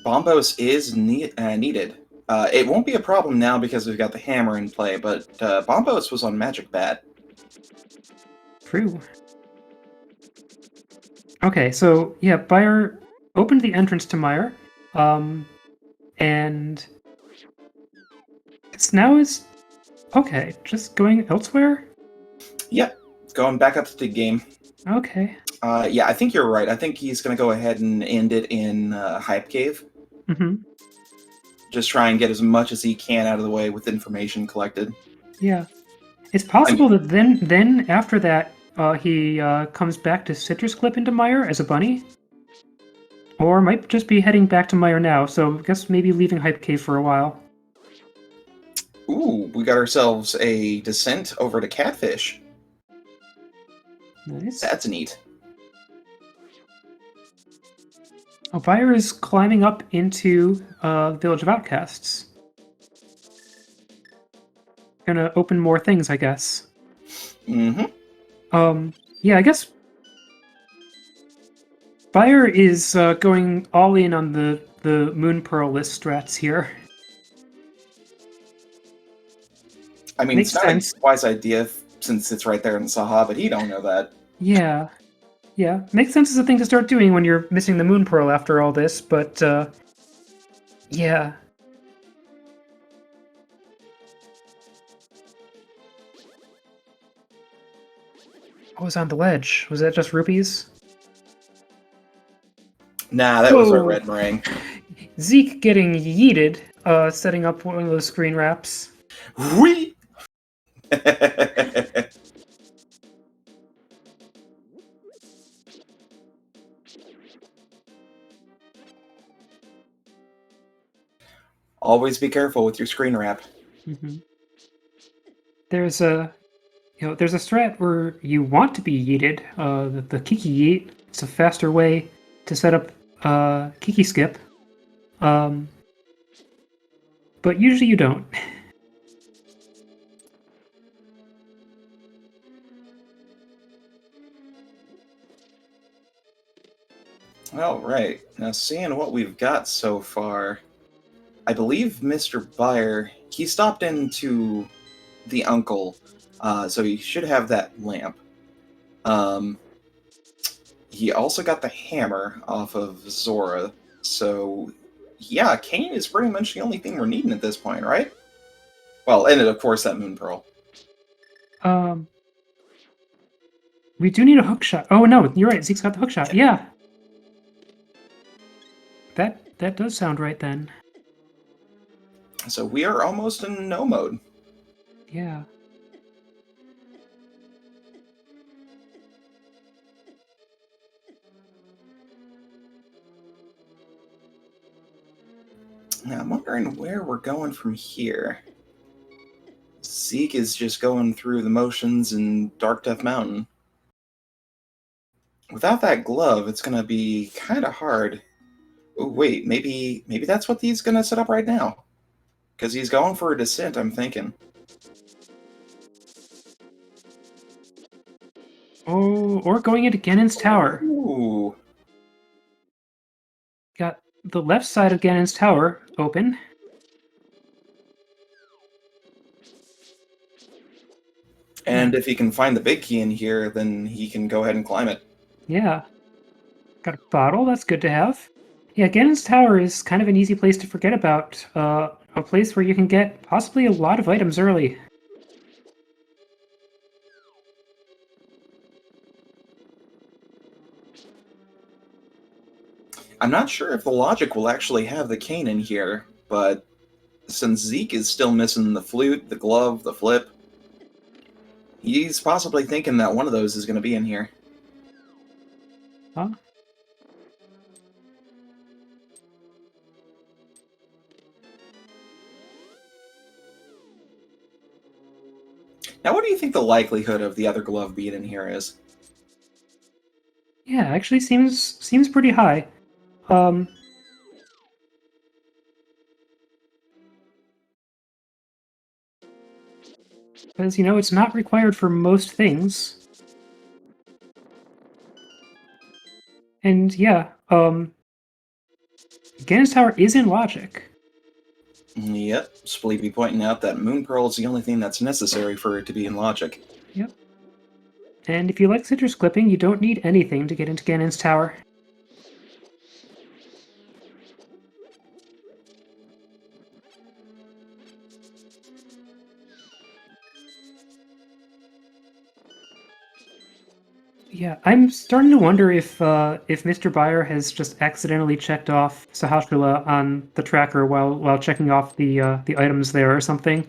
Bombos is needed. It won't be a problem now because we've got the hammer in play, but Bombos was on Magic Bat. True. Okay, so yeah, Bayer opened the entrance to Mire, and it's now is okay. Just going elsewhere. Yep, going back up to the game. Okay. Yeah, I think you're right. I think he's going to go ahead and end it in Hype Cave. Mm-hmm. Just try and get as much as he can out of the way with information collected. Yeah. It's possible that then after that, he comes back to Citrus Clip into Mire as a bunny. Or might just be heading back to Mire now, so I guess maybe leaving Hype Cave for a while. Ooh, we got ourselves a descent over to Catfish. Nice. That's neat. Oh, Bayer is climbing up into Village of Outcasts. Gonna open more things, I guess. Mm-hmm. Yeah, I guess Bayer is going all in on the Moon Pearl list strats here. I mean, Makes it's not sense. a wise idea since it's right there in Saha, but he don't know that. Yeah. Yeah. Makes sense as a thing to start doing when you're missing the Moon Pearl after all this, but yeah. What was on the ledge? Was that just rupees? Nah, that was our red meringue. Zeke getting yeeted, setting up one of those screen wraps. Whee! Always be careful with your screen wrap. Mm-hmm. There's a strat where you want to be yeeted. The Kiki yeet. It's a faster way to set up Kiki skip. But usually you don't. All right. Now, seeing what we've got so far, I believe Mr. Bayer, he stopped into the uncle, so he should have that lamp. He also got the hammer off of Zora, so yeah, Kane is pretty much the only thing we're needing at this point, right? Well, and of course that Moon Pearl. We do need a hook shot. Oh no, you're right. Zeke's got the hook shot. Yeah. That does sound right then. So we are almost in no mode. Yeah. Now I'm wondering where we're going from here. Zeke is just going through the motions in Dark Death Mountain. Without that glove, it's gonna be kind of hard. Oh wait, maybe that's what he's gonna set up right now. Because he's going for a descent, I'm thinking. Oh, or going into Ganon's tower. Ooh. Got the left side of Ganon's tower open. And if he can find the big key in here, then he can go ahead and climb it. Yeah. Got a bottle, that's good to have. Yeah, Ganon's tower is kind of an easy place to forget about. A place where you can get possibly a lot of items early. I'm not sure if the logic will actually have the cane in here, but since Zeke is still missing the flute, the glove, the flip, he's possibly thinking that one of those is going to be in here. Huh? Now, what do you think the likelihood of the other glove being in here is? Yeah, actually seems pretty high. Because, it's not required for most things. And yeah, Ganon's Tower is in logic. Yep, Spleeby pointing out that Moon Pearl is the only thing that's necessary for it to be in logic. Yep. And if you like citrus clipping, you don't need anything to get into Ganon's Tower. Yeah, I'm starting to wonder if Mr. Buyer has just accidentally checked off Sahasrahla on the tracker while checking off the items there or something.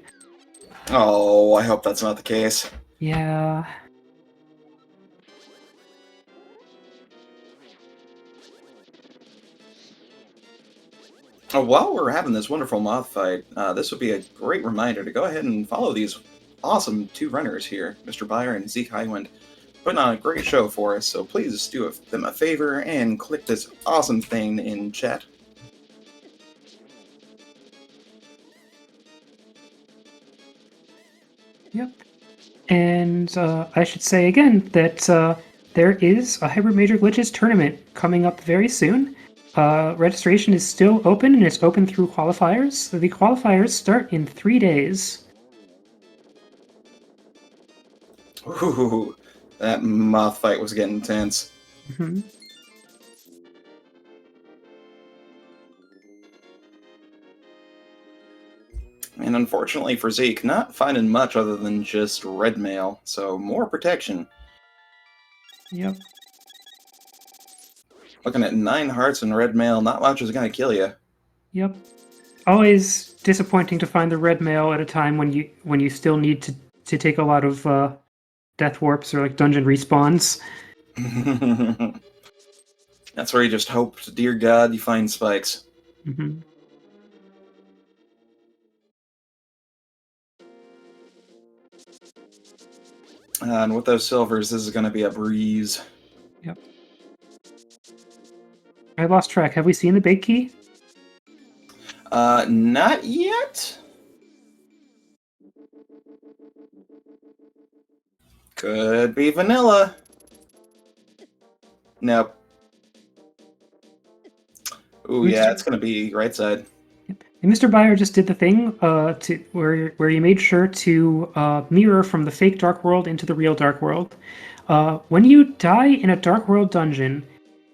Oh, I hope that's not the case. Yeah. While we're having this wonderful moth fight, this would be a great reminder to go ahead and follow these awesome two runners here, Mr. Byer and Zeke Highwind, putting on a great show for us, so please do them a favor and click this awesome thing in chat. Yep. And I should say again that there is a Hyper Major Glitches tournament coming up very soon. Registration is still open, and it's open through qualifiers. The qualifiers start in 3 days. Ooh, that moth fight was getting intense. Mm-hmm. And unfortunately for Zeke, not finding much other than just red mail, so more protection. Yep. Looking at 9 hearts and red mail, not much is going to kill you. Yep. Always disappointing to find the red mail at a time when you still need to take a lot of death warps or like dungeon respawns. That's where you just hope to dear God you find spikes. Mm-hmm. And with those silvers, this is going to be a breeze. Yep. I lost track. Have we seen the big key? Not yet. Could be vanilla. Nope. Ooh, yeah, it's gonna be right side. And Mr. Buyer just did the thing to where you made sure to mirror from the fake Dark World into the real Dark World. When you die in a Dark World dungeon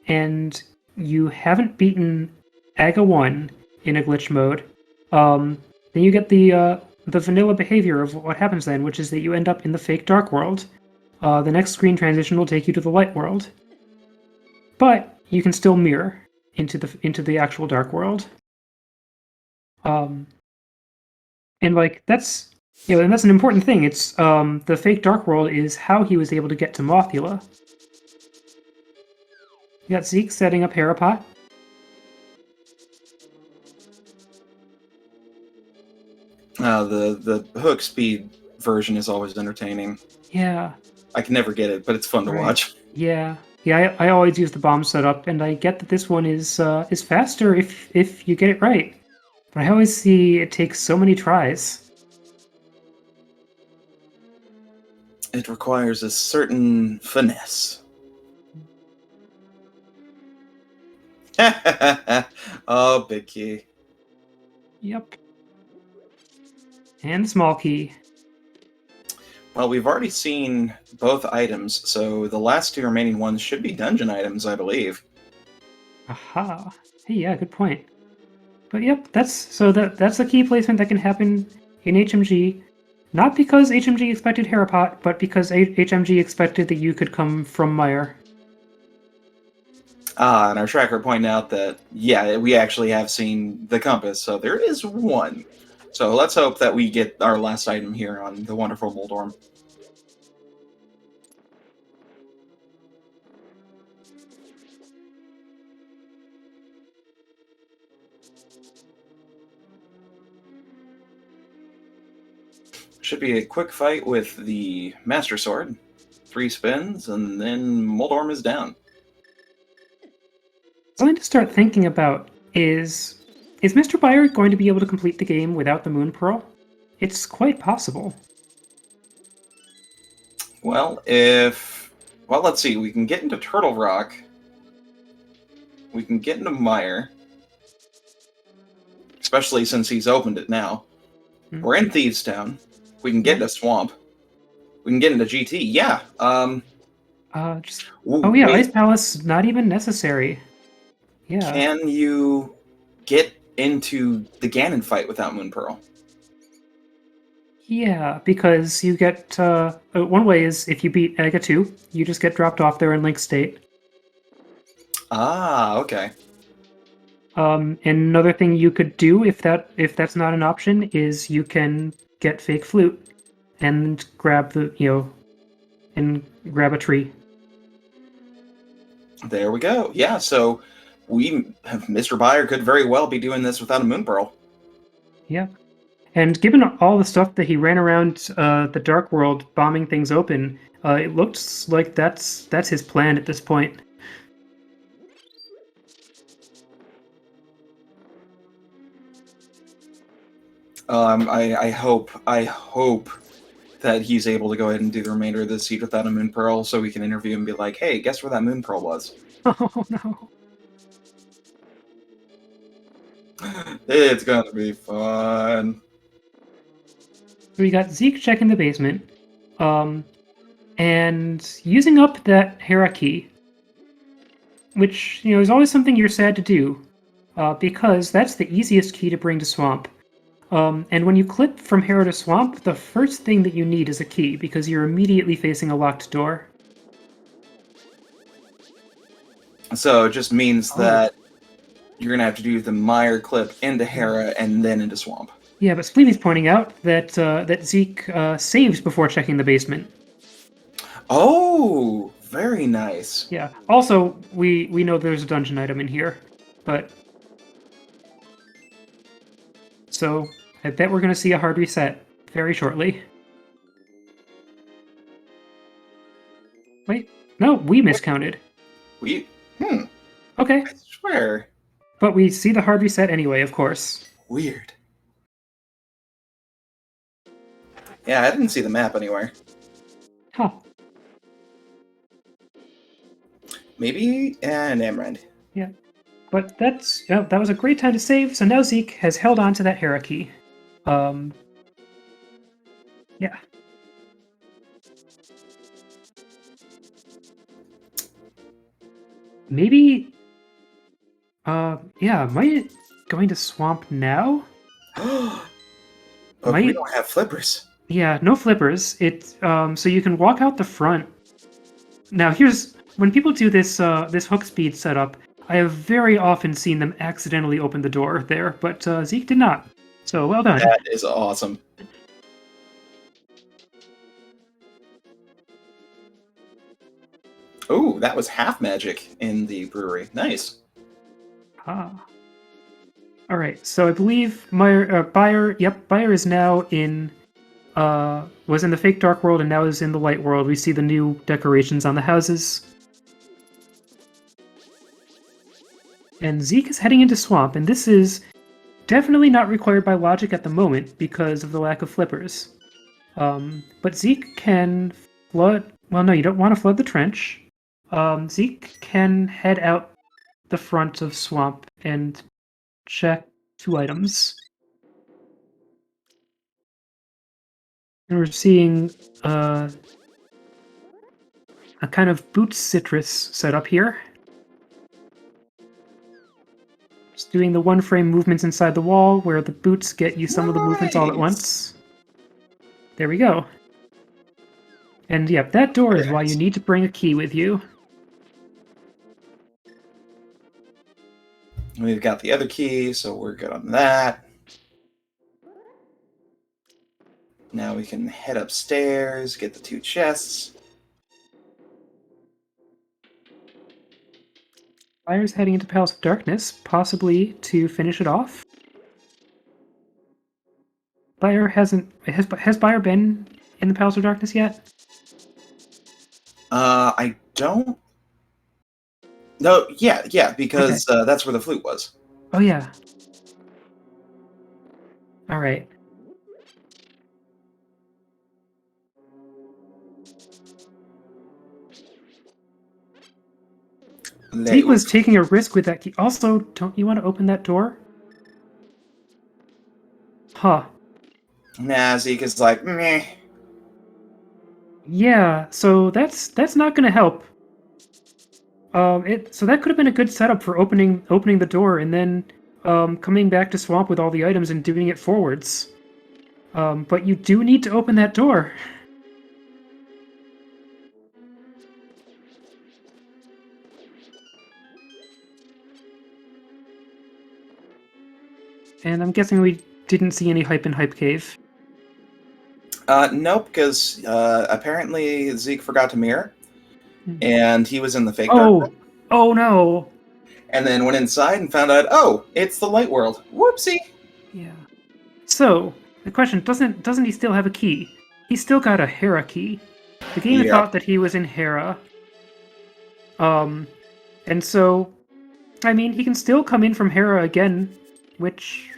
and you haven't beaten Aga 1 in a glitch mode, then you get the vanilla behavior of what happens then, which is that you end up in the fake Dark World. The next screen transition will take you to the Light World, but you can still mirror into the actual Dark World. And like that's and that's an important thing. It's the fake Dark World is how he was able to get to Mothula. You got Zeke setting up Hera pot. The hook speed version is always entertaining. Yeah. I can never get it, but it's fun to watch. Yeah. Yeah, I always use the bomb setup, and I get that this one is faster if you get it right. But I always see it takes so many tries. It requires a certain finesse. Oh, big key. Yep. And small key. Well, we've already seen both items, so the last 2 remaining ones should be dungeon items, I believe. Aha. Hey, yeah, good point. But yep, that's a key placement that can happen in HMG, not because HMG expected Herapot, but because HMG expected that you could come from Meyer. And our tracker pointed out that, yeah, we actually have seen the compass, so there is one. So let's hope that we get our last item here on the wonderful Moldorm. Should be a quick fight with the Master Sword. 3 spins, and then Moldorm is down. Something to start thinking about is Mr. Buyer going to be able to complete the game without the Moon Pearl? It's quite possible. Well, let's see. We can get into Turtle Rock We can get into Mire. Especially since he's opened it now. We're in Thieves Town. We can get into Swamp. We can get into GT. Yeah. Oh yeah, wait, Ice Palace not even necessary. Yeah. can you get into the Ganon fight without Moon Pearl? Yeah, because you get one way is if you beat Aga 2, you just get dropped off there in Link State. Ah, okay. And another thing you could do if that's not an option is you can get Fake Flute and grab grab a tree. There we go. Yeah, so Mr. Buyer could very well be doing this without a Moon Pearl. Yeah. And given all the stuff that he ran around the Dark World bombing things open, it looks like that's his plan at this point. I hope that he's able to go ahead and do the remainder of this seed without a Moon Pearl, so we can interview him and be like, "Hey, guess where that Moon Pearl was?" Oh no. It's gonna be fun. We got Zeke checking the basement, and using up that Hera key, which is always something you're sad to do, because that's the easiest key to bring to Swamp. And when you clip from Hera to Swamp, the first thing that you need is a key, because you're immediately facing a locked door. So it just means that you're gonna have to do the Mire clip into Hera and then into Swamp. Yeah, but Spleevy's pointing out that that Zeke saves before checking the basement. Oh, very nice. Yeah. Also, we know there's a dungeon item in here, but so I bet we're gonna see a hard reset very shortly. Wait, no, we miscounted. Okay. I swear. But we see the hard reset anyway, of course. Weird. Yeah, I didn't see the map anywhere. Huh. Maybe an Amrand. Yeah. But that was a great time to save, so now Zeke has held on to that Hera key. Yeah. Maybe yeah, might going to Swamp now? But we don't have flippers. Yeah, no flippers. So you can walk out the front. Now here's when people do this this hook speed setup, I have very often seen them accidentally open the door there, but Zeke did not. So well done. That is awesome. Oh, that was half magic in the brewery. Nice. Ah. All right. So I believe Buyer. Yep, Buyer is now in. Was in the fake dark world and now is in the light world. We see the new decorations on the houses. And Zeke is heading into Swamp, and this is definitely not required by logic at the moment because of the lack of flippers. But Zeke can flood. Well, no, you don't want to flood the trench. Zeke can head out the front of Swamp and check 2 items. And we're seeing a kind of boot citrus setup here. Just doing the one frame movements inside the wall where the boots get you some of the movements all at once. There we go. And yep, that door is why you need to bring a key with you. We've got the other key, so we're good on that. Now we can head upstairs, get the 2 chests. Fire's heading into Palace of Darkness, possibly to finish it off. Buyer hasn't... Has Buyer been in the Palace of Darkness yet? I don't... No, yeah, because that's where the flute was. Oh, yeah. Alright. Zeke was taking a risk with that key. Also, don't you want to open that door? Huh. Nah, Zeke is like, meh. Yeah, so that's not gonna help. So that could have been a good setup for opening the door and then coming back to Swamp with all the items and doing it forwards. But you do need to open that door. And I'm guessing we didn't see any hype in Hype Cave. Nope, because apparently Zeke forgot to mirror, Hmm. and he was in the fake dark Oh! room, Oh no! and then went inside and found out, oh, it's the light world. Whoopsie. Yeah. So, the question, doesn't he still have a key? He's still got a Hera key. The game Yep. thought that he was in Hera. Um, and so, I mean, he can still come in from Hera again, which,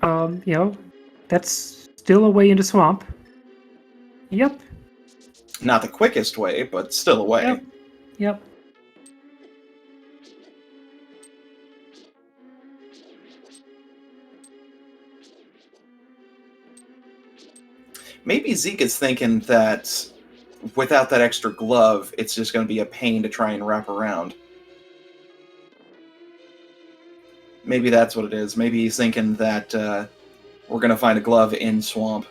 you know, that's still a way into Swamp. Yep, Not the quickest way, but still a way. yep, yep. Maybe Zeke is thinking that without that extra glove, it's just going to be a pain to try and wrap around. Maybe that's what it is. Maybe he's thinking that we're going to find a glove in Swamp.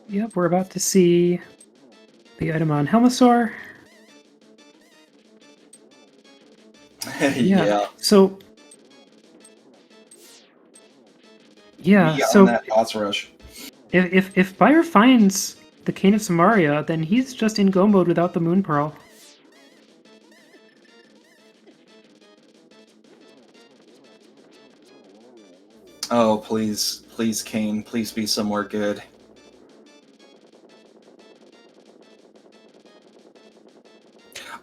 Yep, we're about to see the item on Helmasaur. Yeah. So, yeah, We on so that boss rush. if Bayer finds the Cane of Samaria, then he's just in go mode without the Moon Pearl. Oh, please, please, Kane, please be somewhere good.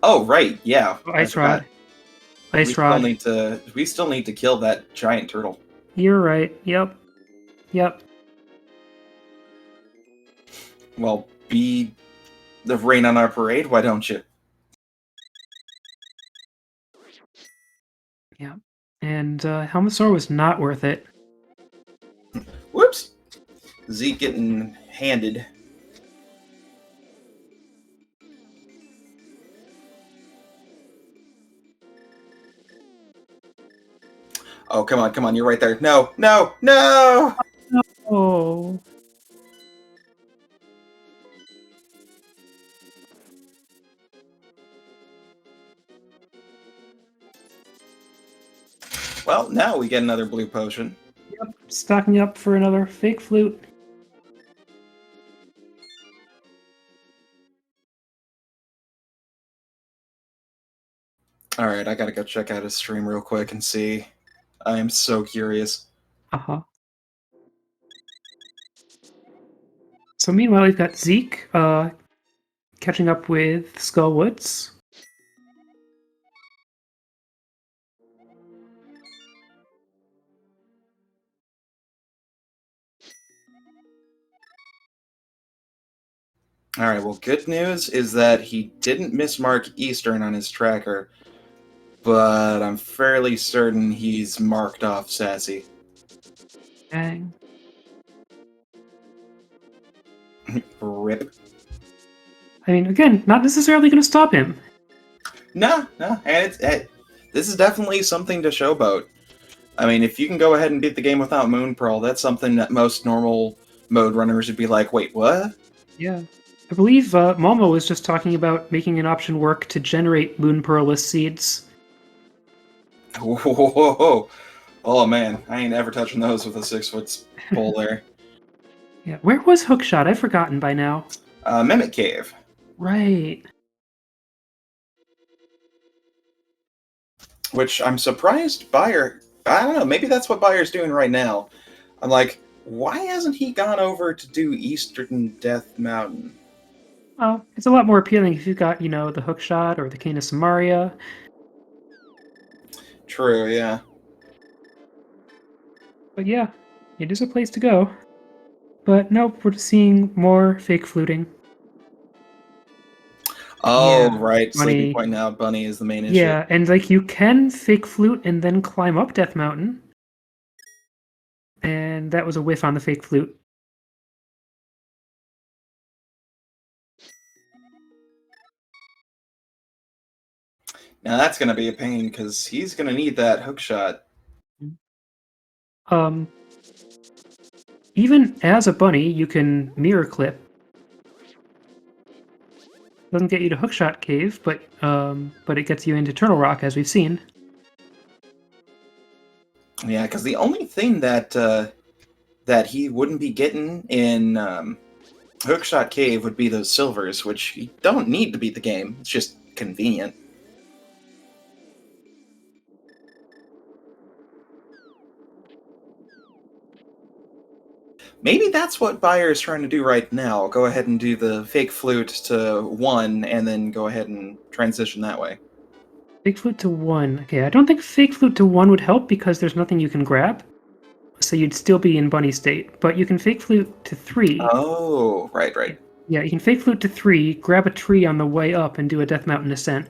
Oh, right, yeah. I Ice forgot. Rod. Ice Rod. We still need to kill that giant turtle. You're right. Yep. Yep. Well, be the rain on our parade, why don't you? Yep. And Helmasaur was not worth it. Whoops! Zeke getting handed. Oh, come on, you're right there. No, no, no! Oh. Well, now we get another blue potion. Yep. Stocking up for another fake flute. Alright, I gotta go check out his stream real quick and see. I am so curious. Uh-huh. So meanwhile, we've got Zeke catching up with Skullwoods. Alright, well, good news is that he didn't mismark Eastern on his tracker, but I'm fairly certain he's marked off Sassy. Dang. Rip. I mean, again, not necessarily going to stop him. No, and this is definitely something to showboat. I mean, if you can go ahead and beat the game without Moon Pearl, that's something that most normal mode runners would be like, wait, what? Yeah. I believe Momo was just talking about making an option work to generate Moon Pearl-less seeds. Whoa. Oh man, I ain't ever touching those with a 6-foot pole there. Yeah. Where was Hookshot? I've forgotten by now. Mimic Cave. Right. Which I'm surprised Bayer. I don't know, maybe that's what Bayer's doing right now. I'm like, why hasn't he gone over to do Eastern Death Mountain? Well, it's a lot more appealing if you've got, you know, the Hookshot or the Cane of Samaria. True, yeah. But yeah, it is a place to go. But nope, we're seeing more fake fluting. Oh, Yeah, right. Sleepy Bunny. pointing out Bunny is the main issue. Yeah, and like you can fake flute and then climb up Death Mountain. And that was a whiff on the fake flute. Now that's going to be a pain because he's going to need that hook shot. Um, Even as a bunny, you can mirror clip. Doesn't get you to Hookshot Cave, but it gets you into Turtle Rock, as we've seen. Yeah, because the only thing that he wouldn't be getting in Hookshot Cave would be those silvers, which you don't need to beat the game. It's just convenient. Maybe that's what Bayer is trying to do right now. Go ahead and do the fake flute to 1, and then go ahead and transition that way. Fake Flute to 1. Okay, I don't think Fake Flute to 1 would help because there's nothing you can grab. So you'd still be in bunny state. But you can Fake Flute to 3. Oh, right, right. Yeah, you can Fake Flute to 3, grab a tree on the way up, and do a Death Mountain ascent.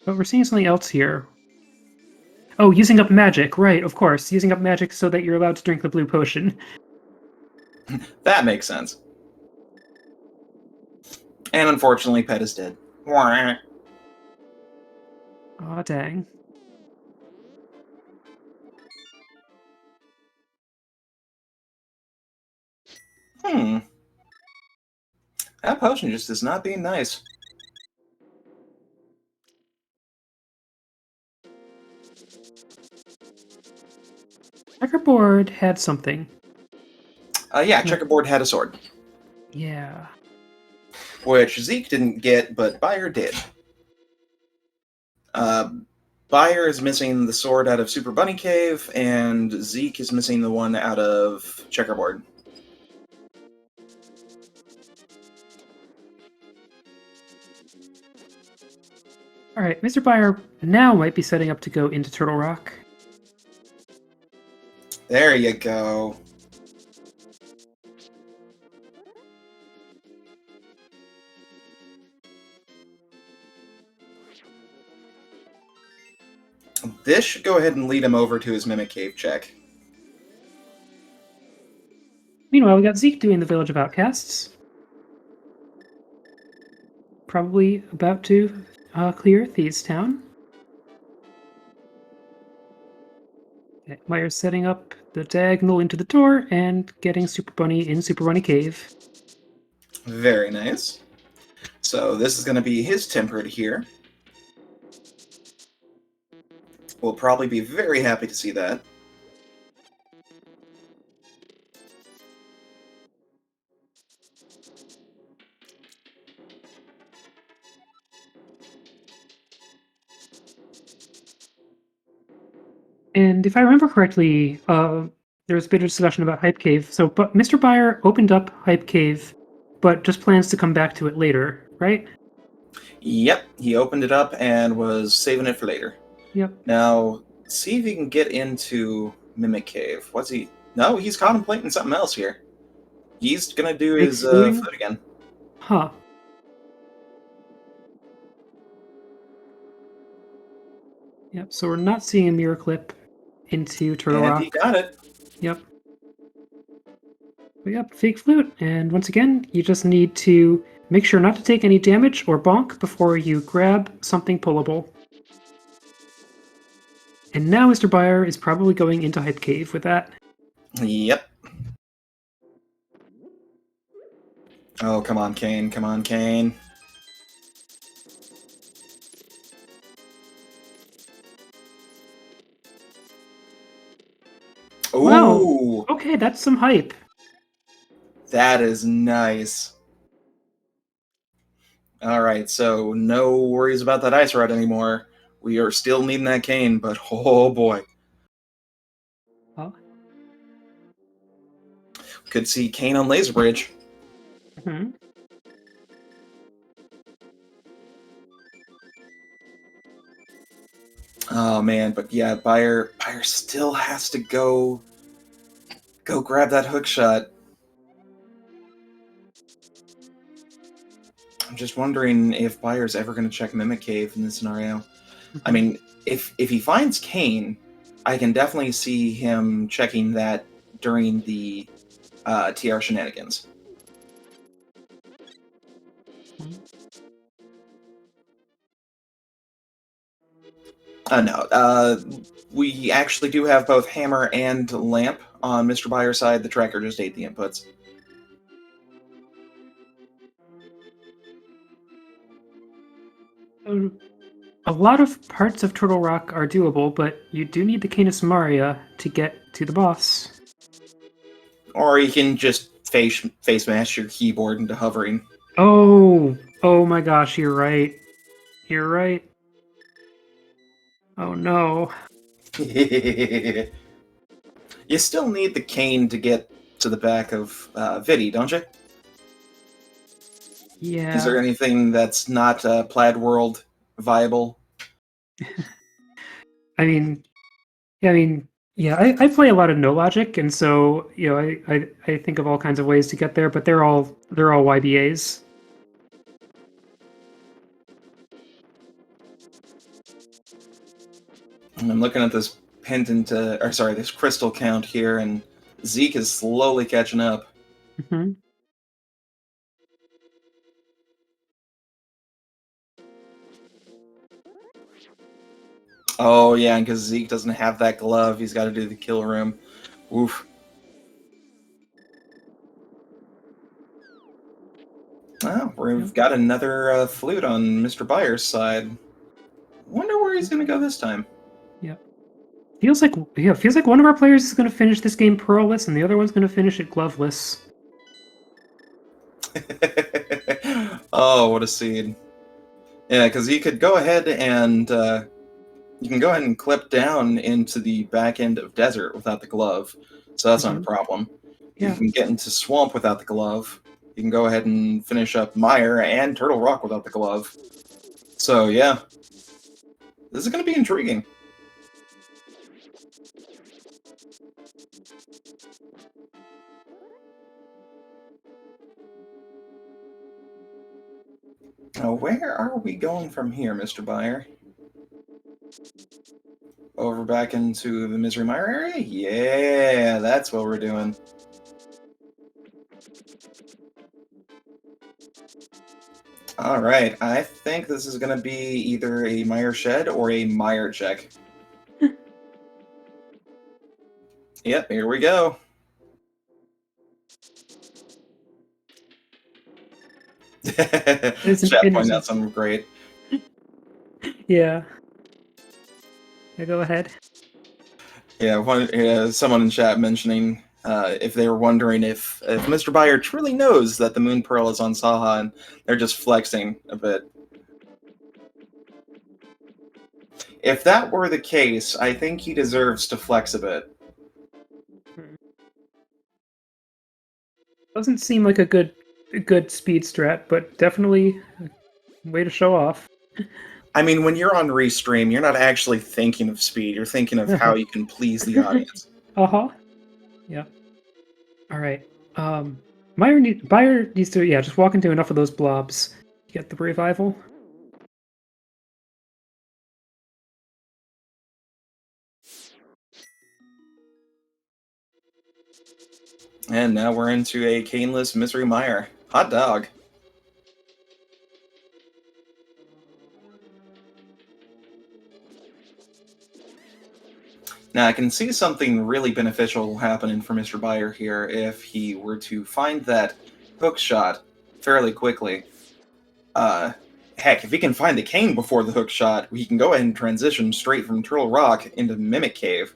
But we're seeing something else here. Oh, using up magic, right, of course. Using up magic so that you're allowed to drink the blue potion. That makes sense. And unfortunately, Pet is dead. Wah. Aw, dang. Hmm. That potion just is not being nice. Checkerboard had something. Yeah, Checkerboard had a sword, Yeah. which Zeke didn't get, but Bayer did. Uh, Bayer is missing the sword out of Super Bunny Cave, and Zeke is missing the one out of Checkerboard. Alright, Mr. Bayer now might be setting up to go into Turtle Rock. There you go. This should go ahead and lead him over to his Mimic Cave check. Meanwhile, we got Zeke doing the Village of Outcasts. Probably about to clear Thieves Town. Okay, Meyer's setting up the diagonal into the door and getting Super Bunny in Super Bunny Cave. Very nice. So this is going to be his tempered here. We'll probably be very happy to see that. And if I remember correctly, there was a bit of discussion about Hype Cave. So, but Mr. Bayer opened up Hype Cave, but just plans to come back to it later, right? Yep, he opened it up and was saving it for later. Yep. Now, see if he can get into Mimic Cave. What's he... No, he's contemplating something else here. He's gonna do Fake his fluting? foot again. Huh. Yep. So we're not seeing a mirror clip into Turtle And he Rock. got it. Yep. But yep, fake flute. And once again, you just need to make sure not to take any damage or bonk before you grab something pullable. And now Mr. Bayer is probably going into Hype Cave with that. Yep. Oh, come on, Kane. Come on, Kane. Wow. Ooh, Okay, that's some hype. that is nice. All right, so no worries about that ice rod anymore. We are still needing that cane, but oh boy. Huh? Could see Kane on Laser Bridge. Hmm. Oh man, but yeah, Bayer still has to go grab that hook shot. I'm just wondering if Bayer's ever going to check Mimic Cave in this scenario. I Mhm. mean, if he finds Kane, I can definitely see him checking that during the TR shenanigans. No, we actually do have both hammer and lamp on Mr. Bayer's side. The tracker just ate the inputs. A lot of parts of Turtle Rock are doable, but you do need the Canis Maria to get to the boss. Or you can just face mash your keyboard into hovering. Oh my gosh, you're right. You're right. Oh no. You still need the cane to get to the back of Vidi, don't you? Is there Yeah. anything that's not Plaid World viable? I mean, yeah, yeah, I play a lot of no logic, and so I think of all kinds of ways to get there, but they're all YBAs. And I'm looking at this pendant, or sorry, this crystal count here, and Zeke is slowly catching up. Hmm. Oh yeah, and because Zeke doesn't have that glove, he's got to do the kill room. Oof. Oh, Yeah, we've got another flute on Mr. Byers' side. Wonder where he's going to go this time. yeah. Feels like one of our players is going to finish this game pearlless, and the other one's going to finish it gloveless. Oh, what a scene. Yeah, because you could go ahead and you can go ahead and clip down into the back end of desert without the glove, so that's not a Hmm. problem. You Yeah. can get into swamp without the glove. You can go ahead and finish up Mire and Turtle Rock without the glove. So yeah, this is going to be intriguing. Now, where are we going from here, Mr. Buyer? Over back into the Misery Mire area? Yeah, that's what we're doing. Alright, I think this is going to be either a Mire Shed or a Mire check. Yep, here we go. It's an Chat pointing out innocent. something great. Yeah. Yeah, go ahead. Yeah, someone in chat mentioning if they were wondering if Mr. Buyer truly knows that the Moon Pearl is on Saha and they're just flexing a bit. If that were the case, I think he deserves to flex a bit. Doesn't seem like a good speed strat, but definitely a way to show off. I mean, when you're on Restream, you're not actually thinking of speed, you're thinking of how you can please the audience. Uh-huh. Yeah. All right. Buyer needs to just walk into enough of those blobs to get the revival. And now we're into a caneless Misery Mire. Hot dog. Now, I can see something really beneficial happening for Mr. Buyer here if he were to find that hook shot fairly quickly. Heck, if he can find the cane before the hook shot, he can go ahead and transition straight from Turtle Rock into Mimic Cave.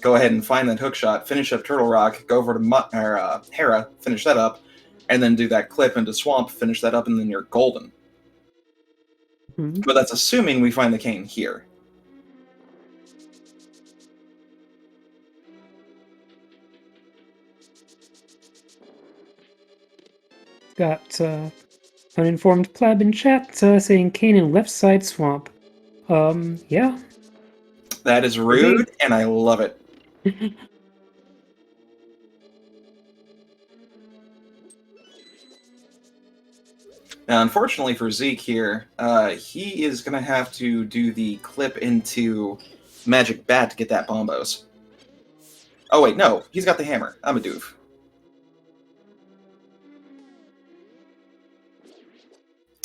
Go ahead and find that hook shot, finish up Turtle Rock, go over to Hera, finish that up, and then do that clip into Swamp, finish that up, and then you're golden. Hmm. But that's assuming we find the cane here. Got uninformed pleb in chat saying Kane in left side swamp. Yeah. That is rude, and I love it. Now, unfortunately for Zeke here, he is going to have to do the clip into Magic Bat to get that Bombos. Oh, wait, no. He's got the hammer. I'm a doof.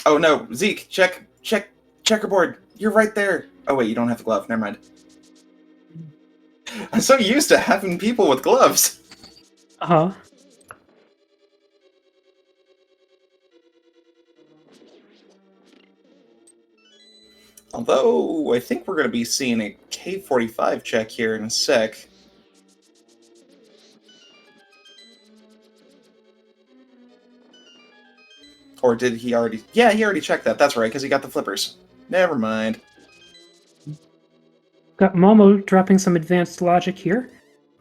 Oh, no. Zeke, check checkerboard. You're right there. Oh, wait, you don't have the glove. Never mind. I'm so used to having people with gloves. Uh-huh. Although, I think we're going to be seeing a K45 check here in a sec. Or did he already... Yeah, he already checked that. That's right, because he got the flippers. Never mind. Got Momo dropping some advanced logic here.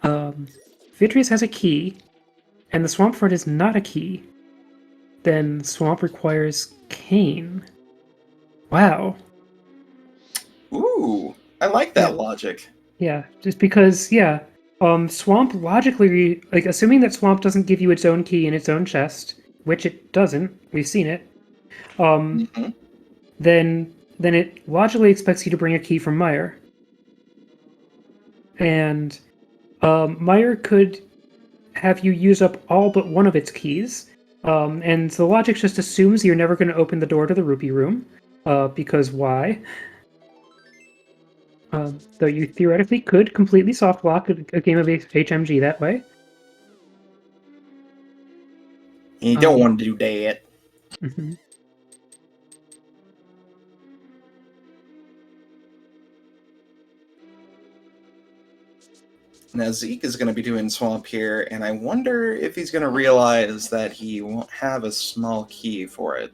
Vitreous has a key, and the Swamp Fruit is not a key. Then Swamp requires Cane. Wow. Ooh, I like that logic. Yeah, just because, yeah. Swamp logically, like, assuming that Swamp doesn't give you its own key in its own chest, which it doesn't, we've seen it, then it logically expects you to bring a key from Meyer. And Meyer could have you use up all but one of its keys, and the logic just assumes you're never going to open the door to the Rupee Room, because why? Though you theoretically could completely soft lock a game of HMG that way. You don't want to do that. Mm-hmm. Now Zeke is going to be doing Swamp here, and I wonder if he's going to realize that he won't have a small key for it.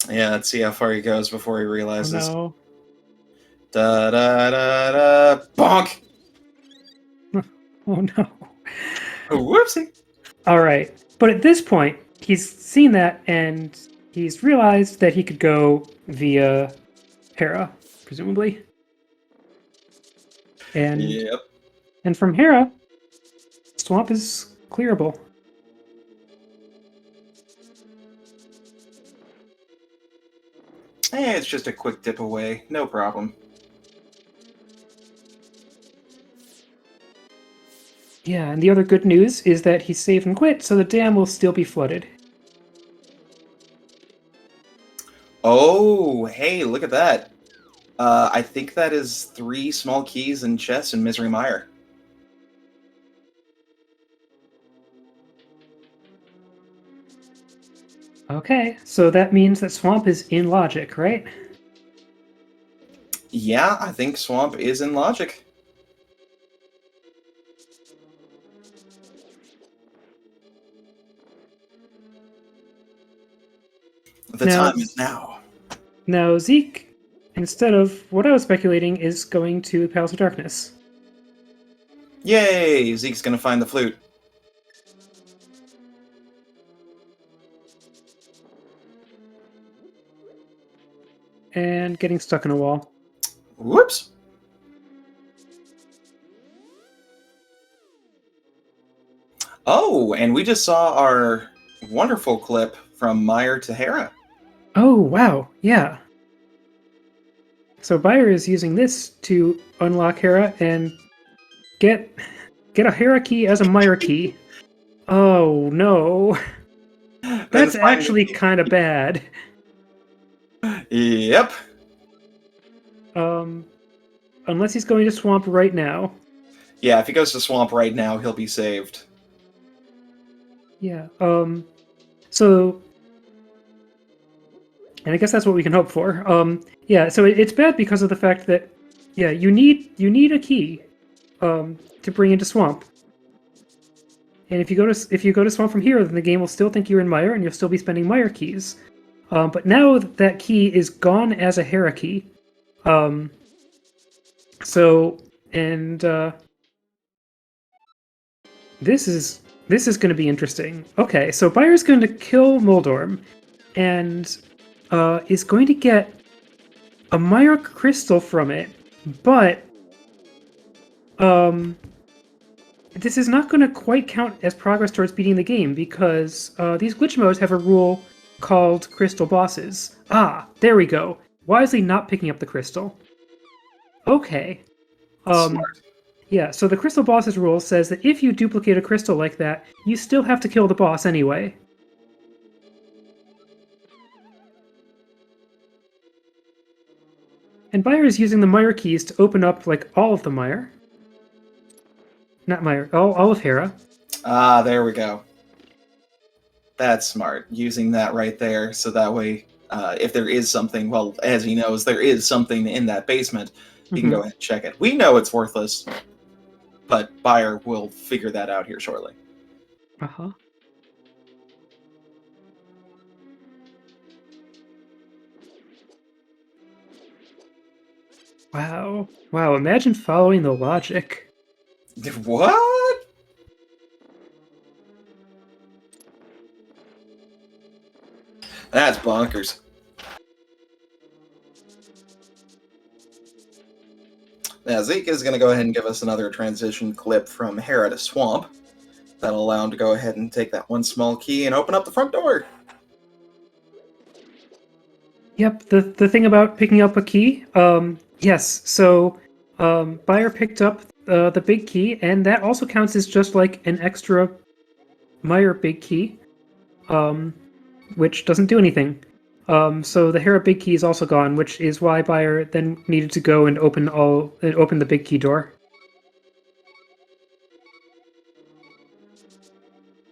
Yeah, let's see how far he goes before he realizes. Oh, no. Da da da da bonk! Oh no. Whoopsie! Alright, but at this point, he's seen that and he's realized that he could go via Hera, presumably. And Yep. and from Hera, Swamp is clearable. It's just a quick dip away, no problem. Yeah, and the other good news is that he's saved and quit, so the dam will still be flooded. Oh, hey, look at that. I think that is 3 small keys and chests in Misery Mire. Okay, so that means that Swamp is in logic, right? Yeah, I think Swamp is in logic. The time is now. Now, Zeke, instead of what I was speculating, is going to Palace of Darkness. Yay! Zeke's gonna find the flute. And getting stuck in a wall. Whoops! Oh, and we just saw our wonderful clip from Meyer to Hera. Oh, wow, yeah. So Bayer is using this to unlock Hera and get a Hera key as a Meyer key. Oh, no. That's actually kind of bad. Yep. Unless he's going to Swamp right now. Yeah, if he goes to Swamp right now, he'll be saved. Yeah, so... And I guess that's what we can hope for. Yeah, so it's bad because of the fact that, yeah, you need a key, to bring into Swamp. And if you go to Swamp from here, then the game will still think you're in Meyer, and you'll still be spending Meyer keys. But now that key is gone as a Hera key. So, and this is going to be interesting. Okay, so Bayer's going to kill Moldorm, and is going to get a Meyer crystal from it, but this is not going to quite count as progress towards beating the game because these glitch modes have a rule called crystal bosses. Ah, there we go. Wisely not picking up the crystal. Okay. Smart. Yeah, so the crystal bosses rule says that if you duplicate a crystal like that, you still have to kill the boss anyway. And Meyer is using the Meyer keys to open up, like, all of the Meyer. Not Meyer, all of Hera. Ah, there we go. That's smart. Using that right there, so that way, if there is something, well, as he knows, there is something in that basement, he can go ahead and check it. We know it's worthless, but Bayer will figure that out here shortly. Uh-huh. Wow. Wow, imagine following the logic. What? That's bonkers. Now, Zeke is going to go ahead and give us another transition clip from Hera to Swamp. That'll allow him to go ahead and take that one small key and open up the front door. Yep, the thing about picking up a key, yes, so Bayer picked up the big key, and that also counts as just like an extra Meyer big key, which doesn't do anything. So the Hera big key is also gone, which is why Bayer then needed to go and open the big key door.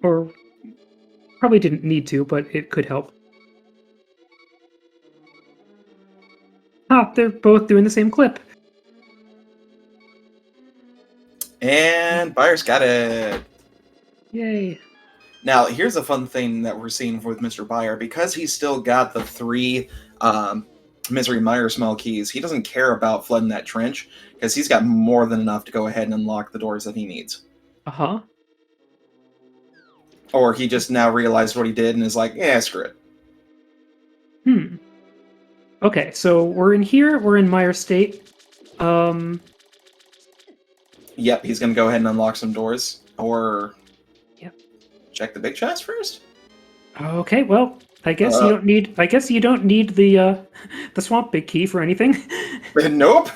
Or probably didn't need to, but it could help. Ah, they're both doing the same clip. And Bayer's got it. Yay. Now, here's a fun thing that we're seeing with Mr. Bayer. Because he's still got the 3 Misery Meyer small keys, he doesn't care about flooding that trench, because he's got more than enough to go ahead and unlock the doors that he needs. Uh-huh. Or he just now realized what he did and is like, yeah, screw it. Okay, so we're in here, we're in Meyer State. Yep, he's going to go ahead and unlock some doors. Or Yep. Check the big chest first? Okay, well, I guess you don't need the the swamp big key for anything. Nope.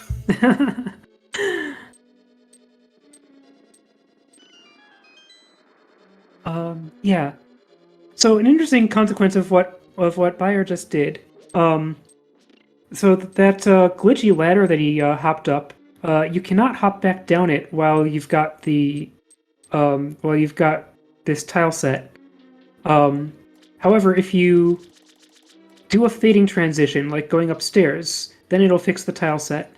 Yeah. So an interesting consequence of what Bayer just did. So that glitchy ladder that he hopped up, you cannot hop back down it while you've got this tile set. However, if you do a fading transition, like going upstairs, then it'll fix the tile set.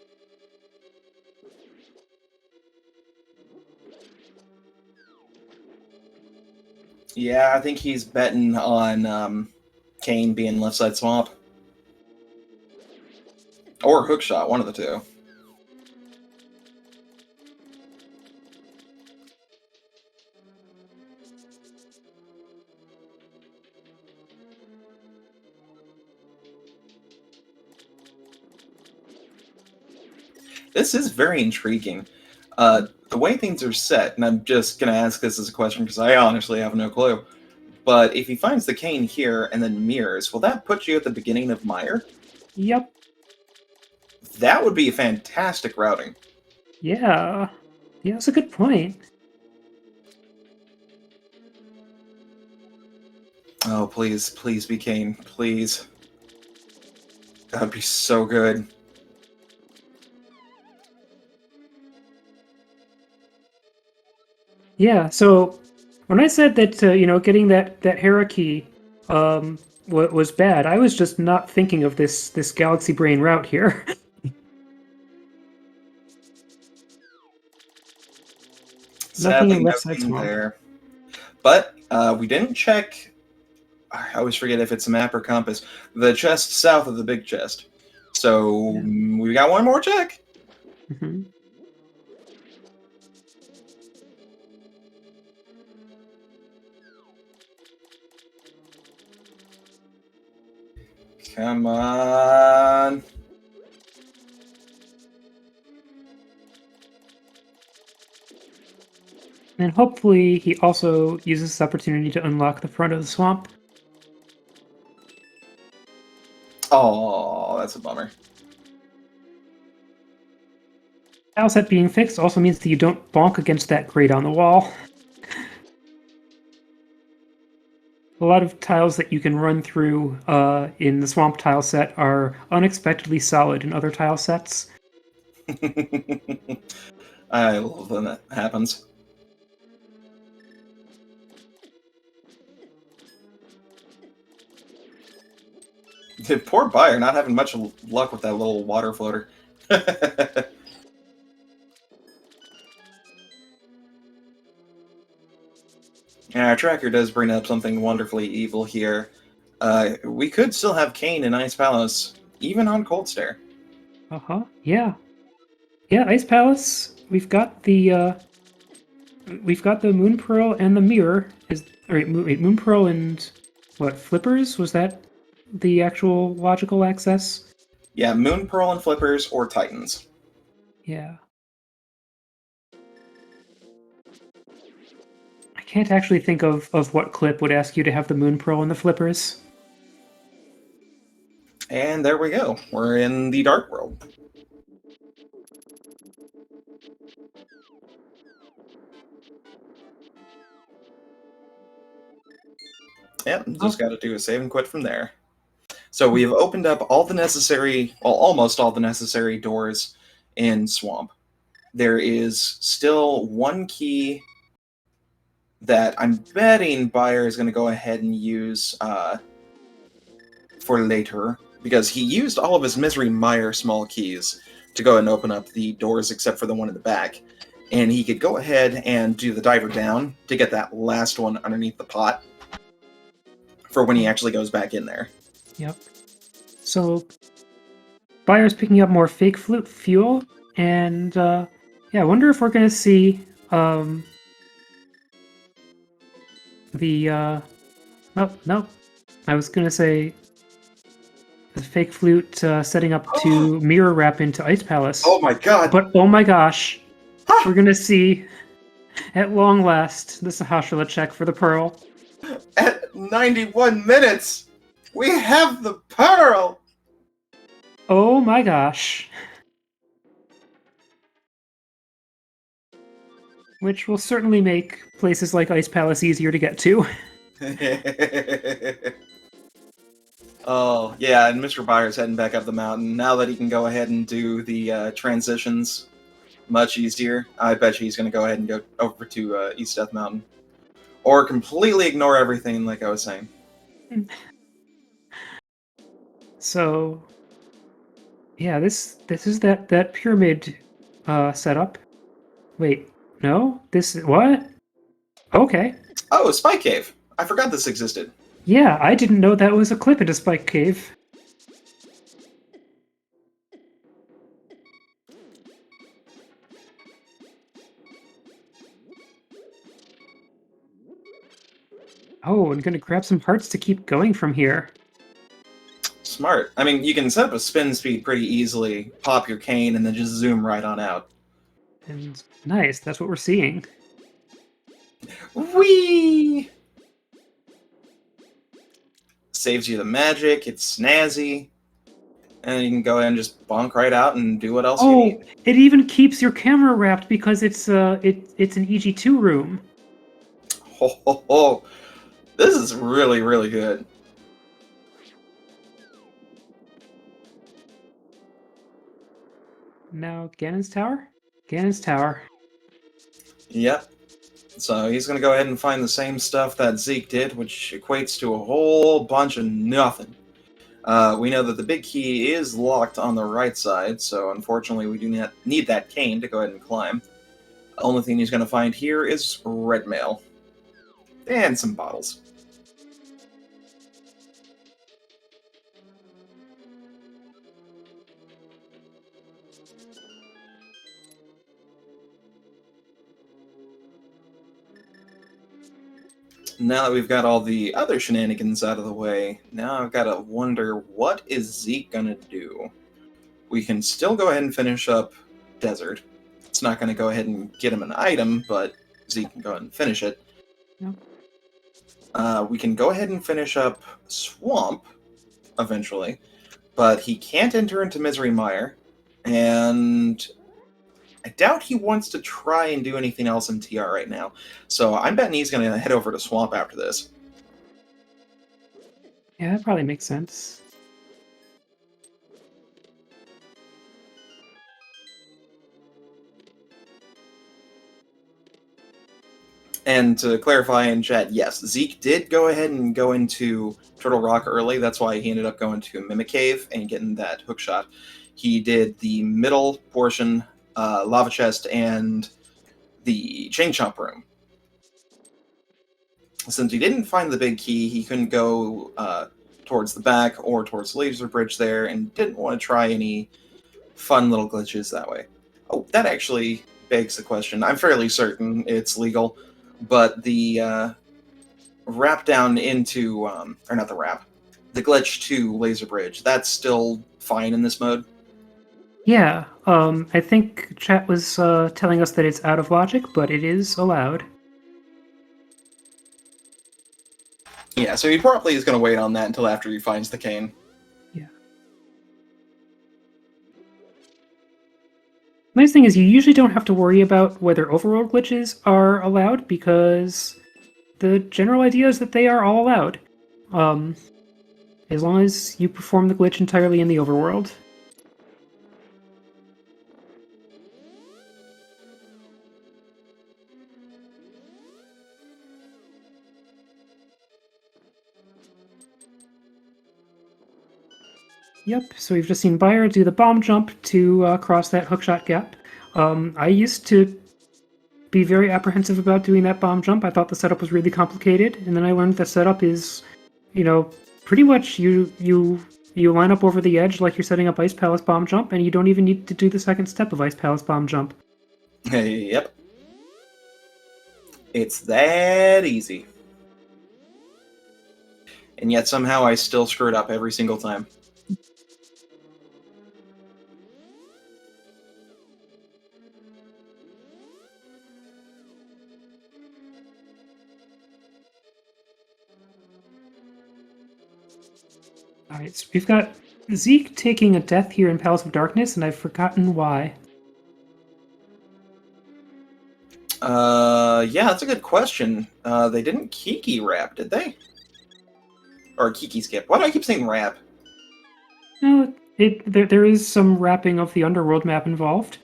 Yeah, I think he's betting on Kane being left side swamp. Or hookshot, one of the two. This is very intriguing. The way things are set, and I'm just going to ask this as a question because I honestly have no clue, but if he finds the cane here and then mirrors, will that put you at the beginning of Meyer? Yep. That would be fantastic routing. Yeah. Yeah, that's a good point. Oh, please, please be Kane. Please. That would be so good. Yeah, so when I said that, getting that Hera key was bad, I was just not thinking of this Galaxy Brain route here. Nothing in left side swamp. There. But we didn't check I always forget if it's a map or compass. The chest south of the big chest. So we got one more check. Mm-hmm. Come on. And hopefully he also uses this opportunity to unlock the front of the swamp. Oh, that's a bummer. Tile set being fixed also means that you don't bonk against that grate on the wall. A lot of tiles that you can run through in the swamp tile set are unexpectedly solid in other tile sets. I love when that happens. Poor Buyer not having much luck with that little water floater. Our tracker does bring up something wonderfully evil here. We could still have Kane in Ice Palace, even on Cold Stare. Uh-huh. Yeah. Yeah, Ice Palace. We've got the Moon Pearl and the Mirror. Moon Pearl and what, Flippers? Was that the actual logical access? Yeah, Moon Pearl and Flippers or Titans. Yeah. I can't actually think of what clip would ask you to have the Moon Pearl and the Flippers. And there we go. We're in the Dark World. Yep, just got to do a save and quit from there. So we have opened up all the necessary, well, almost all the necessary doors in Swamp. There is still one key that I'm betting Buyer is going to go ahead and use for later, because he used all of his Misery Mire small keys to go and open up the doors except for the one in the back. And he could go ahead and do the diver down to get that last one underneath the pot for when he actually goes back in there. Yep. So, Buyer's picking up more fake flute fuel, and yeah, I wonder if we're going to see nope. I was going to say the fake flute setting up to mirror wrap into Ice Palace. Oh my god! But oh my gosh, we're going to see, at long last, the Sahasrahla check for the Pearl. At 91 minutes, we have the Pearl! Oh my gosh. Which will certainly make places like Ice Palace easier to get to. Oh, yeah, and Mr. Byers heading back up the mountain. Now that he can go ahead and do the transitions much easier, I bet you he's going to go ahead and go over to East Death Mountain. Or completely ignore everything, like I was saying. So, yeah, this is that pyramid setup. Wait, no? This is what? Okay. Oh, a Spike Cave. I forgot this existed. Yeah, I didn't know that was a clip into Spike Cave. Oh, I'm gonna grab some hearts to keep going from here. Smart. I mean, you can set up a spin speed pretty easily, pop your cane, and then just zoom right on out. And nice, that's what we're seeing. Whee! Saves you the magic, it's snazzy, and you can go ahead and just bonk right out and do what else you need. It even keeps your camera wrapped because it's an EG2 room. Ho, ho, ho. This is really, really good. Now, Ganon's Tower? Ganon's Tower. Yep. So he's going to go ahead and find the same stuff that Zeke did, which equates to a whole bunch of nothing. We know that the big key is locked on the right side, so unfortunately we do not need that cane to go ahead and climb. The only thing he's going to find here is red mail. And some bottles. Now that we've got all the other shenanigans out of the way, now I've got to wonder, what is Zeke gonna do? We can still go ahead and finish up Desert. It's not gonna go ahead and get him an item, but Zeke can go ahead and finish it. Yep. We can go ahead and finish up Swamp, eventually, but he can't enter into Misery Mire, and I doubt he wants to try and do anything else in TR right now. So I'm betting he's going to head over to Swamp after this. Yeah, that probably makes sense. And to clarify in chat, yes, Zeke did go ahead and go into Turtle Rock early. That's why he ended up going to Mimic Cave and getting that hook shot. He did the middle portion, Lava Chest, and the Chain Chomp Room. Since he didn't find the big key, he couldn't go towards the back or towards the Laser Bridge there, and didn't want to try any fun little glitches that way. Oh, that actually begs the question. I'm fairly certain it's legal, but the wrap down into, or not the wrap, the glitch to Laser Bridge, that's still fine in this mode? Yeah, I think chat was telling us that it's out of logic, but it is allowed. Yeah, so he probably is going to wait on that until after he finds the cane. Yeah. Nice thing is you usually don't have to worry about whether overworld glitches are allowed, because the general idea is that they are all allowed. As long as you perform the glitch entirely in the overworld. Yep, so we've just seen Bayer do the bomb jump to cross that hookshot gap. I used to be very apprehensive about doing that bomb jump. I thought the setup was really complicated, and then I learned the setup is, pretty much you line up over the edge like you're setting up Ice Palace bomb jump, and you don't even need to do the second step of Ice Palace bomb jump. Yep. It's that easy. And yet somehow I still screw it up every single time. Alright, so we've got Zeke taking a death here in Palace of Darkness, and I've forgotten why. Yeah, that's a good question. They didn't Kiki wrap, did they? Or Kiki skip. Why do I keep saying wrap? No, there is some wrapping of the underworld map involved.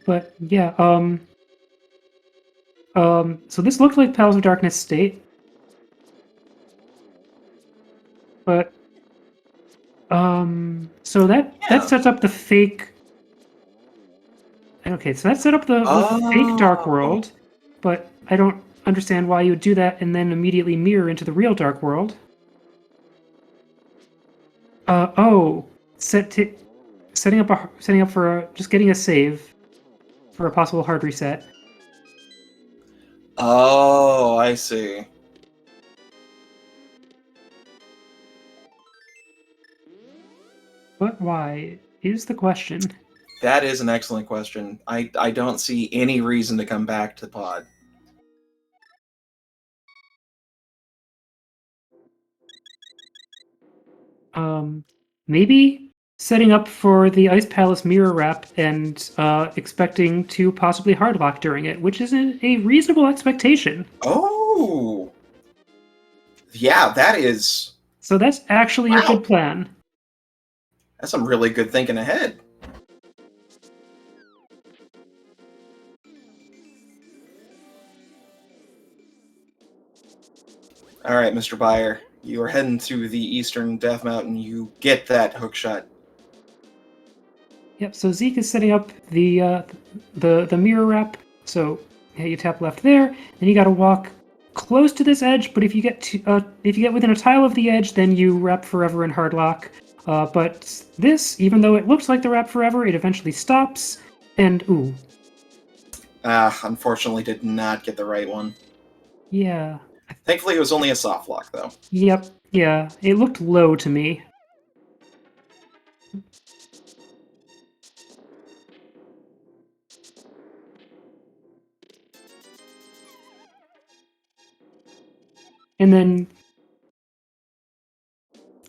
But yeah, so this looked like Palace of Darkness state. But so that sets up the fake. Okay, so that set up the fake Dark World, but I don't understand why you would do that and then immediately mirror into the real Dark World. Setting up for just getting a save for a possible hard reset. Oh, I see. But why is the question? That is an excellent question. I don't see any reason to come back to pod. Maybe setting up for the Ice Palace mirror wrap and expecting to possibly hardlock during it, which is a reasonable expectation. Oh! Yeah, that is... So that's actually a good plan. That's some really good thinking ahead. Alright, Mr. Bayer. You are heading to the eastern Death Mountain. You get that hook shot. Yep, so Zeke is setting up the mirror wrap. So yeah, you tap left there, then you gotta walk close to this edge, but if you get within a tile of the edge, then you wrap forever in hardlock. But this, even though it looks like the wrap forever, it eventually stops, and ooh. Unfortunately did not get the right one. Yeah. Thankfully it was only a soft lock, though. Yep, yeah. It looked low to me. And then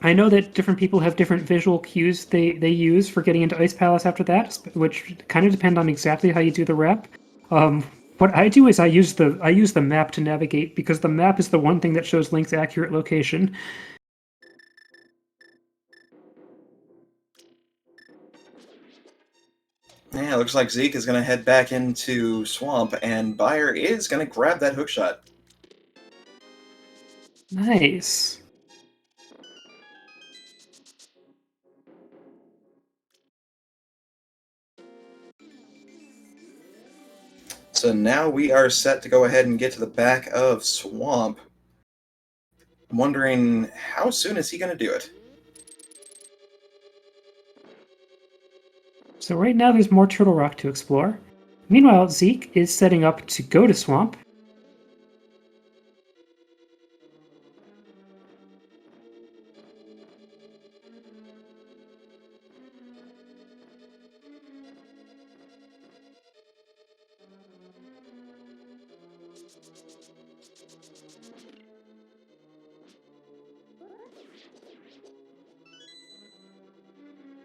I know that different people have different visual cues they use for getting into Ice Palace after that, which kind of depend on exactly how you do the rep. What I do is I use the map to navigate because the map is the one thing that shows Link's accurate location. Yeah, looks like Zeke is going to head back into Swamp, and Bayer is going to grab that hookshot. Nice. So now we are set to go ahead and get to the back of Swamp. I'm wondering, how soon is he going to do it? So right now there's more Turtle Rock to explore. Meanwhile, Zeke is setting up to go to Swamp.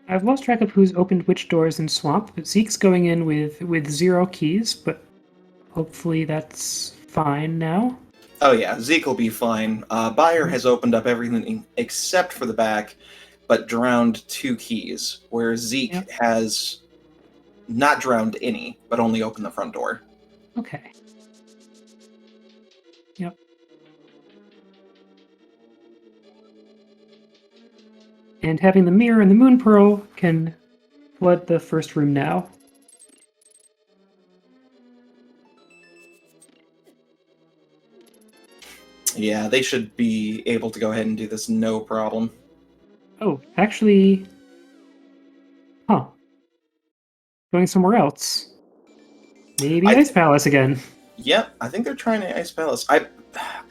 I've lost track of who's opened which doors in Swamp, but Zeke's going in with 0 keys, but hopefully that's fine now. Oh yeah, Zeke will be fine. Bayer has opened up everything except for the back, but drowned 2 keys, where Zeke Yep. has not drowned any, but only opened the front door. Okay. Yep. And having the mirror and the moon pearl can flood the first room now. Yeah, they should be able to go ahead and do this no problem. Oh, actually, huh. Going somewhere else. Maybe Ice Palace again. Yep, I think they're trying to Ice Palace.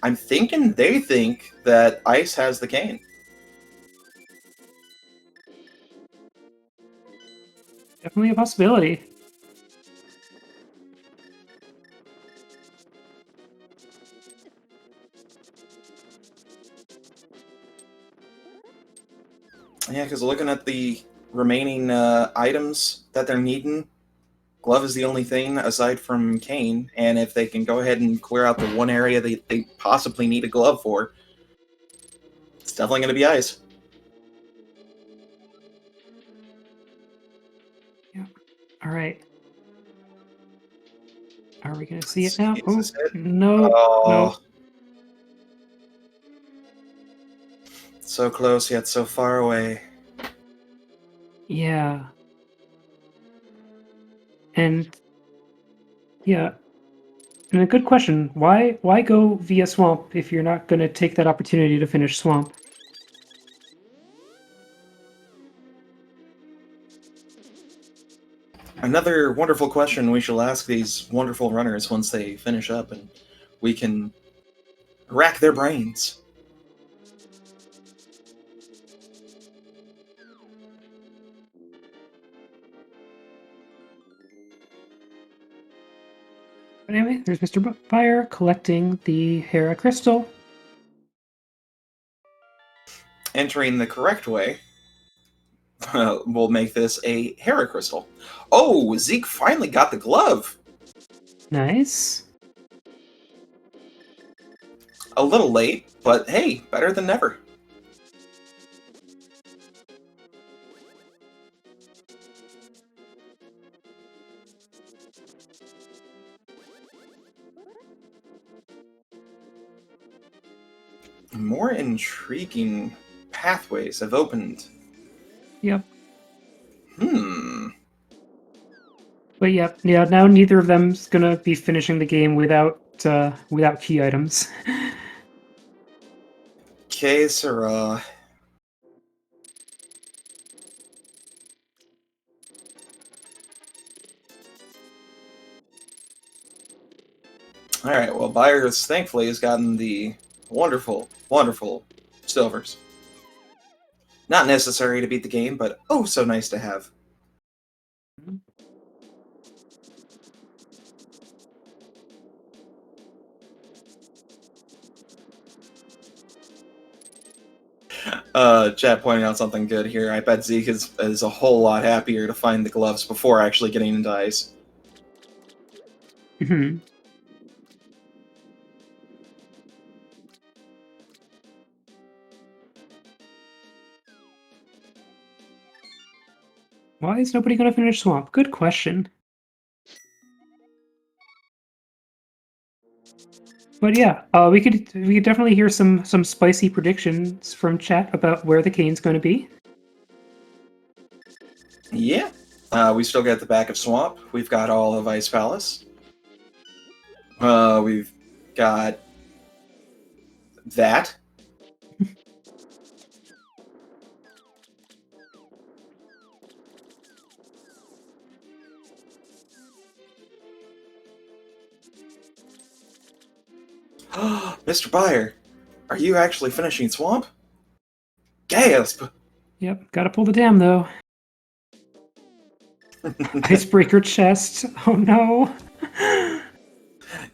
I'm thinking they think that Ice has the cane. Definitely a possibility. Yeah, because looking at the remaining items that they're needing, Glove is the only thing aside from Cane, and if they can go ahead and clear out the one area they possibly need a glove for, it's definitely going to be Ice. Yeah. All right. Are we gonna see it now? Is Oh this it? no, Oh, no. so close yet so far away. Yeah. And yeah. And a good question. Why go via Swamp if you're not gonna take that opportunity to finish Swamp? Another wonderful question we shall ask these wonderful runners once they finish up, and we can rack their brains. But anyway, there's Mr. Fire collecting the Hera crystal. Entering the correct way will make this a Hera crystal. Oh, Zeke finally got the glove. Nice. A little late, but hey, better than never. More intriguing pathways have opened. Yep. Hmm. But yep, yeah. Now neither of them's gonna be finishing the game without key items. Que sera. All right. Well, Byers thankfully has gotten the wonderful, wonderful silvers. Not necessary to beat the game, but oh, so nice to have. Chat pointing out something good here. I bet Zeke is a whole lot happier to find the gloves before actually getting into ice. Hmm. Why is nobody going to finish Swamp? Good question. But yeah, we could definitely hear some spicy predictions from chat about where the cane's going to be. Yeah. We still got the back of Swamp. We've got all of Ice Palace. We've got that. Mr. Byer, are you actually finishing Swamp? Gasp! Yep, gotta pull the dam though. Icebreaker chest. Oh no.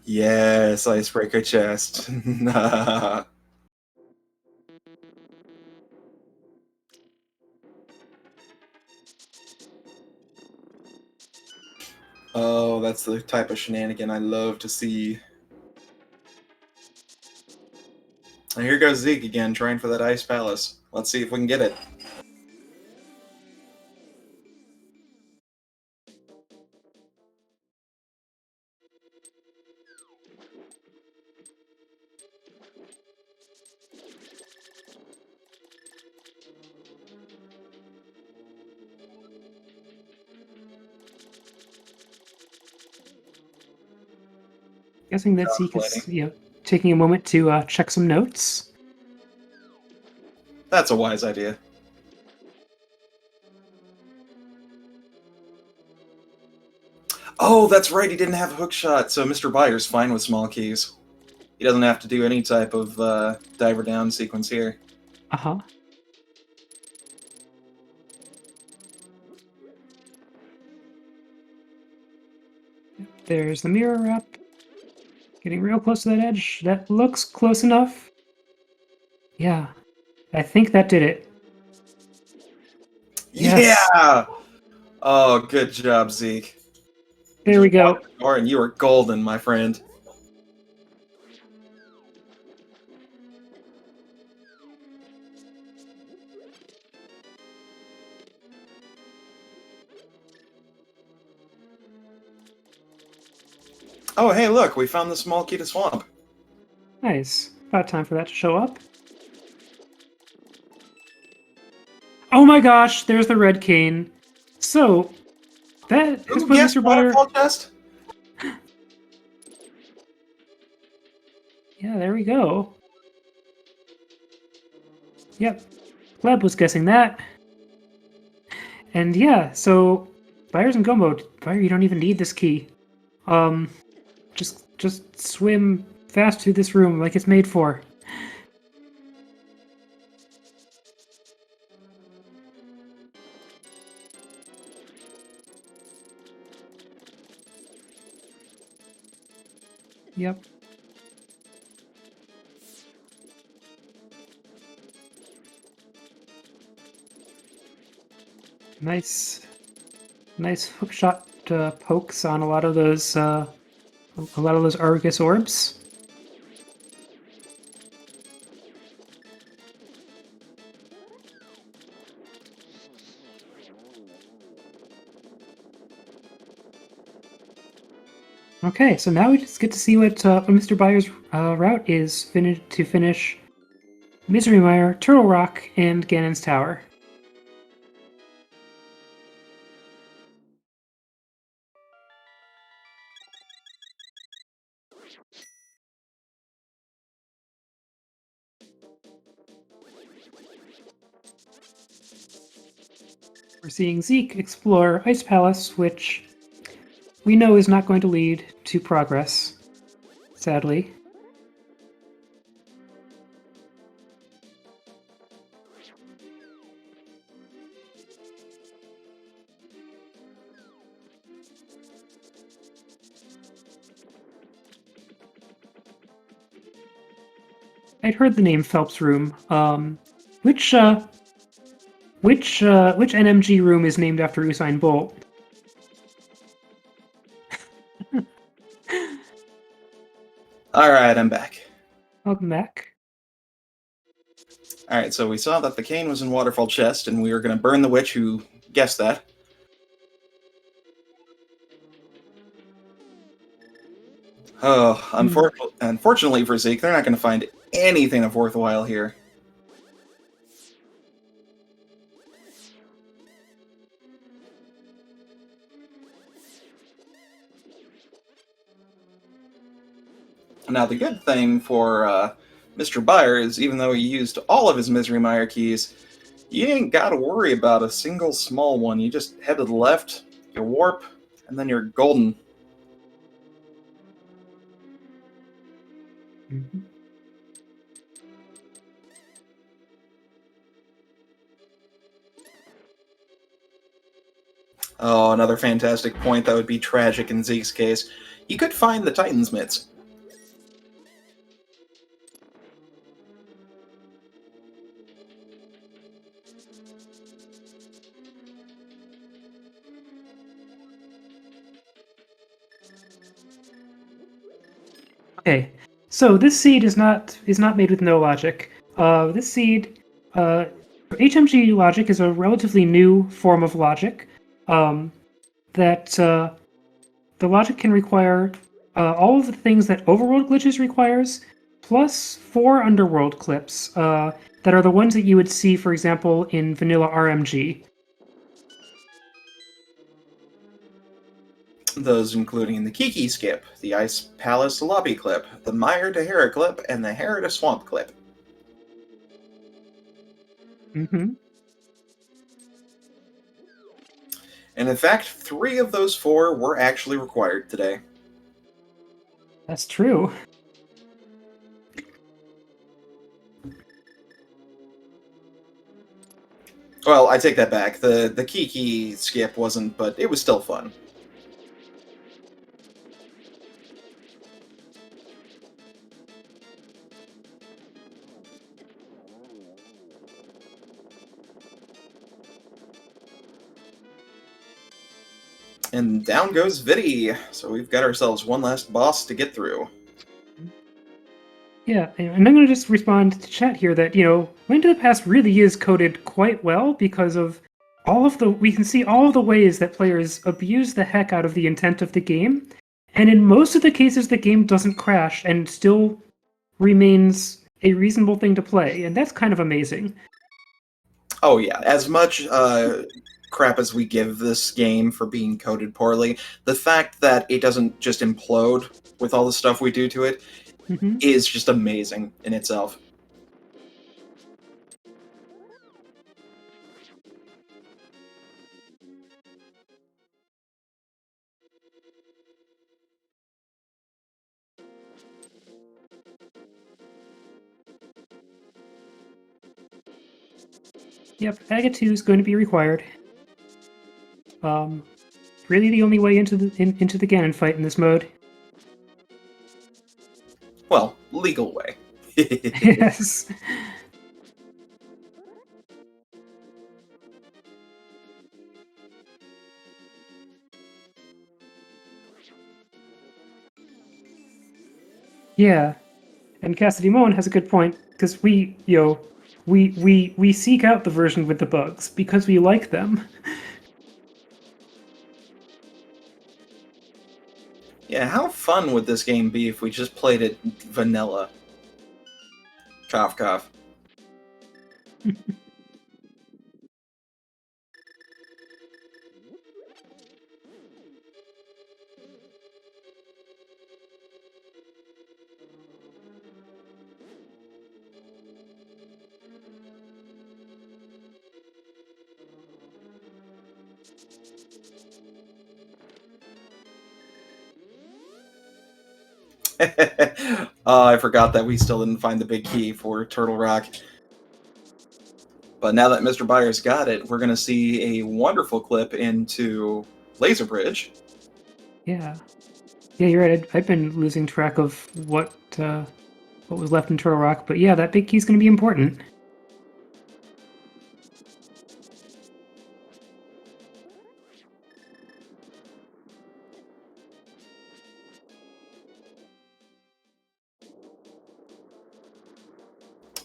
Yes, Icebreaker chest. Oh, that's the type of shenanigan I love to see. And here goes Zeke again, trying for that Ice Palace. Let's see if we can get it. Guessing that Zeke is taking a moment to check some notes. That's a wise idea. Oh, that's right, he didn't have a hook shot, so Mr. Byer's fine with small keys. He doesn't have to do any type of diver down sequence here. Uh-huh. There's the mirror up. Getting real close to that edge. That looks close enough. Yeah. I think that did it. Yes. Yeah! Oh, good job, Zeke. There we go. And you are golden, my friend. Oh, hey, look, we found the small key to Swamp. Nice. About time for that to show up. Oh my gosh, there's the red cane. So, that is what Mr. Byer... Waterfall chest? Yeah, there we go. Yep. Pleb was guessing that. And yeah, so Byers in go mode. Byer, you don't even need this key. Just swim fast through this room like it's made for. Yep. Nice hookshot pokes on a lot of those Argus orbs. Okay, so now we just get to see what Mr. Byers' route is to finish Misery Mire, Turtle Rock, and Ganon's Tower. We're seeing Zeke explore Ice Palace, which we know is not going to lead to progress. sadly. I'd heard the name Phelps Room. Which which NMG room is named after Usain Bolt? All right, I'm back. Welcome back. All right, so we saw that the cane was in Waterfall Chest, and we were going to burn the witch who guessed that. Oh, unfortunately for Zeke, they're not going to find anything of worthwhile here. Now, the good thing for Mr. Byer is even though he used all of his Misery Mire keys, you ain't got to worry about a single small one. You just head to the left, you warp, and then you're golden. Mhm. Oh, another fantastic point that would be tragic in Zeke's case. You could find the Titan's Mitts. Okay, so this seed is not made with no logic. This seed, HMG logic is a relatively new form of logic. That the logic can require all of the things that Overworld Glitches requires, plus 4 Underworld clips that are the ones that you would see, for example, in vanilla RMG. Those including the Kiki skip, the Ice Palace lobby clip, the Mire to Hera clip, and the Hera to Swamp clip. Mm-hmm. And in fact, 3 of those 4 were actually required today. That's true. Well, I take that back. The Kiki skip wasn't, but it was still fun. And down goes Viddy. So we've got ourselves one last boss to get through. Yeah, and I'm going to just respond to chat here that, Link to the Past really is coded quite well because of we can see all of the ways that players abuse the heck out of the intent of the game. And in most of the cases, the game doesn't crash and still remains a reasonable thing to play. And that's kind of amazing. Oh yeah, as much crap as we give this game for being coded poorly, the fact that it doesn't just implode with all the stuff we do to it Mm-hmm. is just amazing in itself. Yep, Aga 2 is going to be required. Really the only way into the Ganon fight in this mode. Well, legal way. Yes. Yeah. And Cassidy Moen has a good point, because we seek out the version with the bugs because we like them. Yeah, how fun would this game be if we just played it vanilla? Cough, cough. I forgot that we still didn't find the big key for Turtle Rock. But now that Mr. Byers got it, we're going to see a wonderful clip into Laser Bridge. Yeah. Yeah, you're right. I've been losing track of what was left in Turtle Rock, but yeah, that big key's going to be important.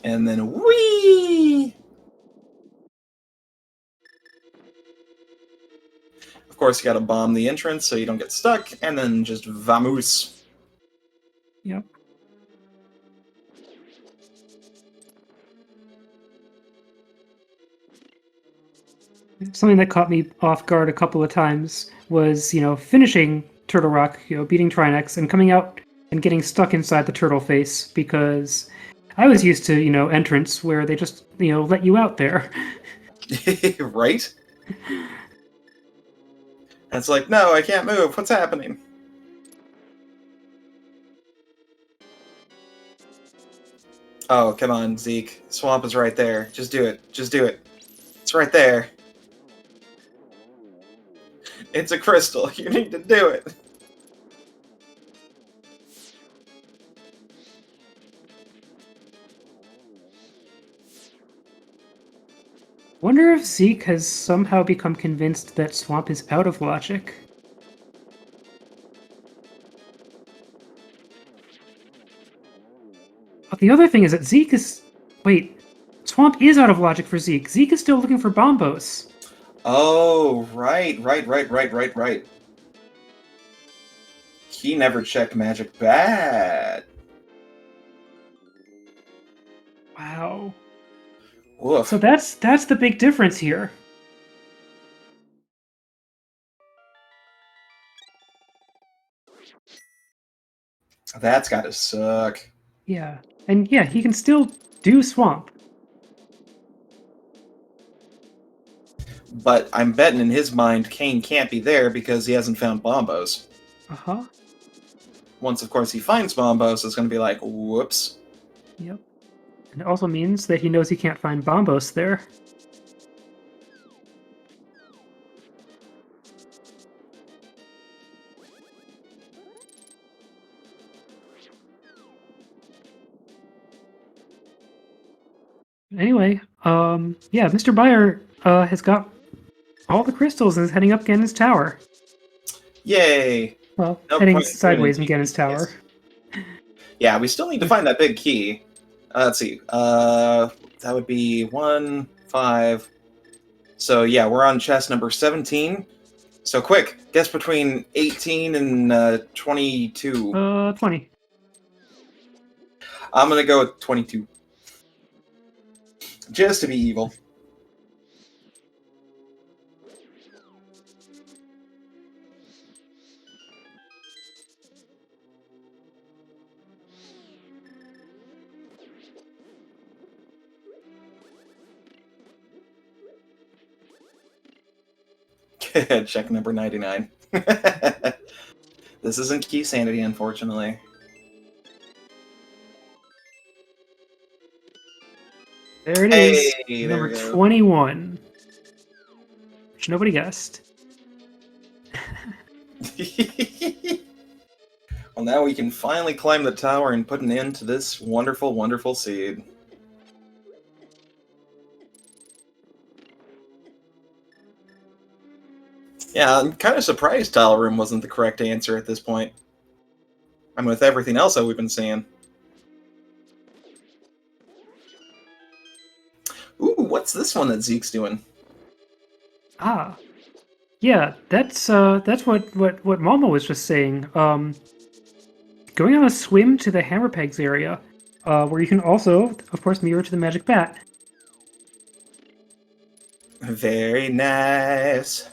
And then whee! Of course, you gotta bomb the entrance so you don't get stuck, and then just vamoose. Yep. Something that caught me off guard a couple of times was, finishing Turtle Rock, beating Trinex and coming out and getting stuck inside the turtle face because I was used to, entrance where they just, let you out there. Right? And it's like, no, I can't move. What's happening? Oh, come on, Zeke. Swamp is right there. Just do it. Just do it. It's right there. It's a crystal. You need to do it. Wonder if Zeke has somehow become convinced that Swamp is out of logic. But the other thing is that Zeke is... Wait, Swamp is out of logic for Zeke. Zeke is still looking for Bombos. Oh, right. He never checked Magic Bat. Wow. Woof. So that's the big difference here. That's gotta suck. Yeah. And yeah, he can still do Swamp. But I'm betting in his mind Kane can't be there because he hasn't found Bombos. Uh-huh. Once, of course, he finds Bombos, it's going to be like, whoops. Yep. And it also means that he knows he can't find Bombos there. Anyway, yeah, Mr. Buyer has got all the crystals and is heading up Ganon's tower. Yay! Well, No heading point sideways in in Ganon's tower. Yeah, we still need to find that big key. Let's see. That would be 1, 5. So yeah, we're on chest number 17. So quick, guess between 18 and 22. 20. I'm gonna go with 22. Just to be evil. Check number 99. This isn't key sanity, unfortunately. There it is. Hey, Number there we go. 21. Which nobody guessed. Well, now we can finally climb the tower and put an end to this wonderful, wonderful seed. Yeah, I'm kind of surprised Tile Room wasn't the correct answer at this point. I mean, with everything else that we've been seeing. Ooh, what's this one that Zeke's doing? Ah. Yeah, that's what Momo was just saying. Going on a swim to the Hammer Pegs area, where you can also, of course, mirror to the Magic Bat. Very nice.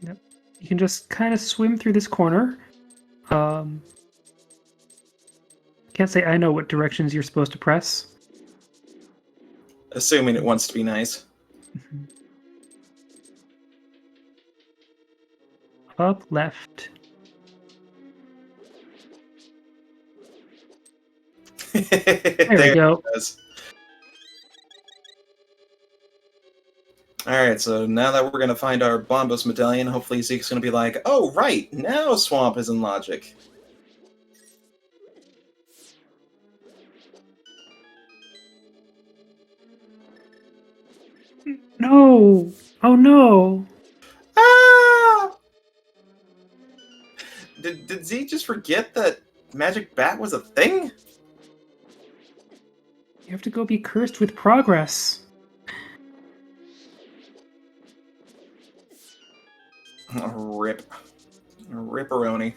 Yep. You can just kind of swim through this corner. Can't say I know what directions you're supposed to press. Assuming it wants to be nice. Up, left. There we go. it is. Alright, so now that we're going to find our Bombos medallion, hopefully Zeke's going to be like, oh, right, now Swamp is in logic. No! Oh no! Ah! Did Zeke just forget that Magic Bat was a thing? You have to go be cursed with progress. Rip. Ripperoni.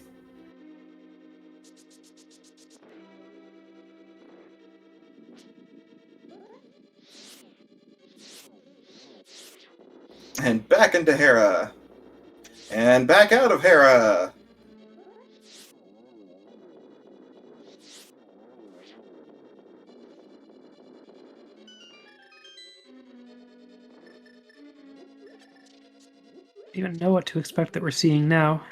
And back into Hera. And back out of Hera. I don't even know what to expect that we're seeing now.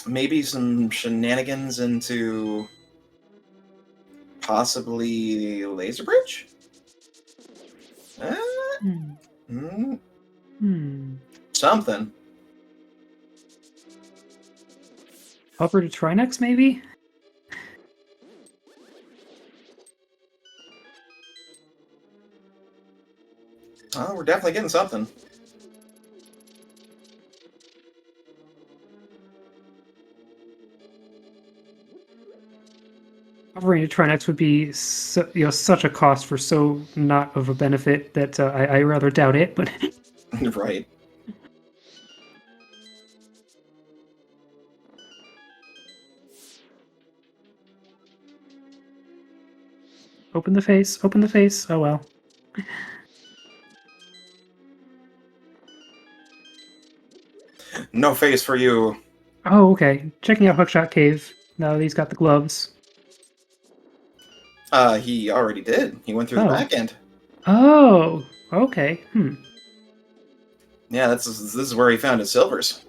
Maybe some shenanigans into possibly Laser Bridge? Something. Hover to Trinex, maybe? Oh, we're definitely getting something. Hovering to Trinex would be such a cost for so not of a benefit that I rather doubt it, but... Right. Open the face, open the face, oh well. No face for you. Oh, okay. Checking out Hookshot Cave, now that he's got the gloves. He already did. He went through the back end. Oh, okay. Yeah, this is where he found his silvers.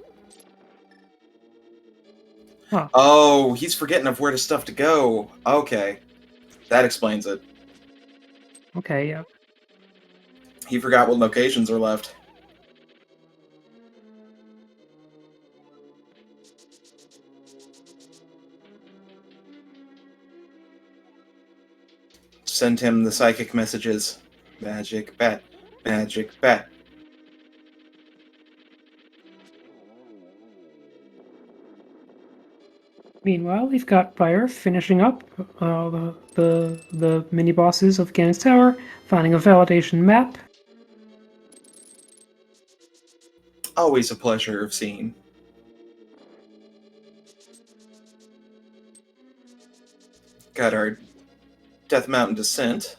Huh. Oh, he's forgetting of where the stuff to go. Okay. That explains it. Okay, yeah. He forgot what locations are left. Send him the psychic messages. Magic bat. Magic bat. Meanwhile, we've got Fire finishing up the mini bosses of Ganon's Tower, finding a validation map. Always a pleasure of seeing. Got our Death Mountain descent.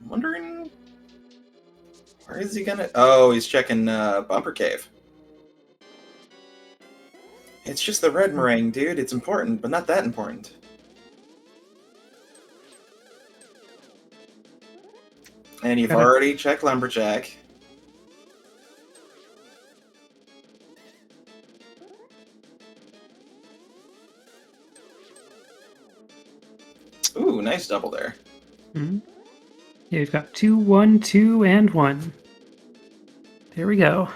I'm wondering, where is he gonna? Oh, he's checking Bumper Cave. It's just the red meringue, dude. It's important, but not that important. And you've already checked Lumberjack. Ooh, nice double there. Mm-hmm. Yeah, we've got 2, 1, 2, and 1. There we go.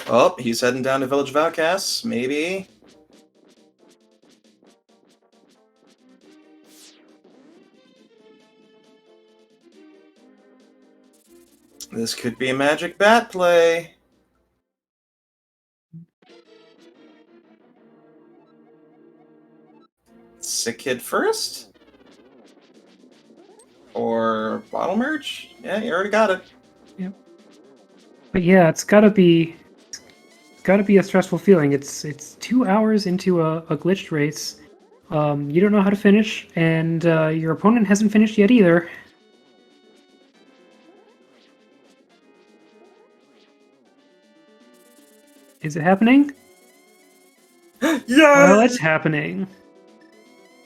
Oh, he's heading down to Village of Outcasts, maybe. This could be a magic bat play. Sick Kid first? Or Bottle Merge? Yeah, you already got it. Yep. But yeah, it's gotta be a stressful feeling. It's 2 hours into a glitched race. You don't know how to finish, and your opponent hasn't finished yet either. Is it happening? Yeah! Well, it's happening.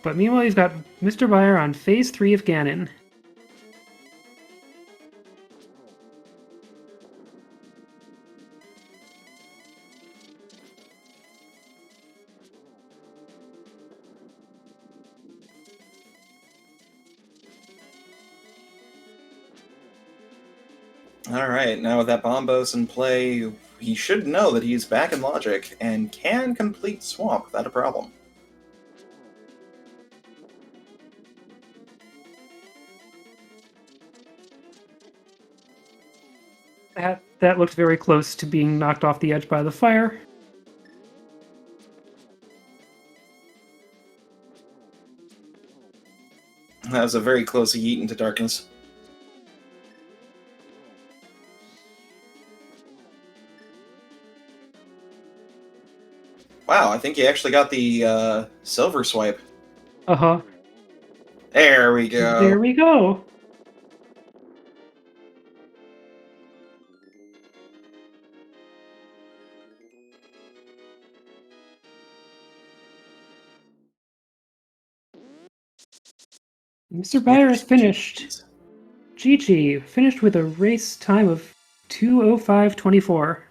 But meanwhile, you've got Mr. Buyer on phase 3 of Ganon. Alright, now with that Bombos in play, he should know that he's back in Logic and can complete Swamp without a problem. That looked very close to being knocked off the edge by the fire. That was a very close yeet into darkness. Wow, I think he actually got the silver swipe. Uh-huh. There we go. There we go. Mr. Buyer is finished. GG, finished with a race time of 2:05:24.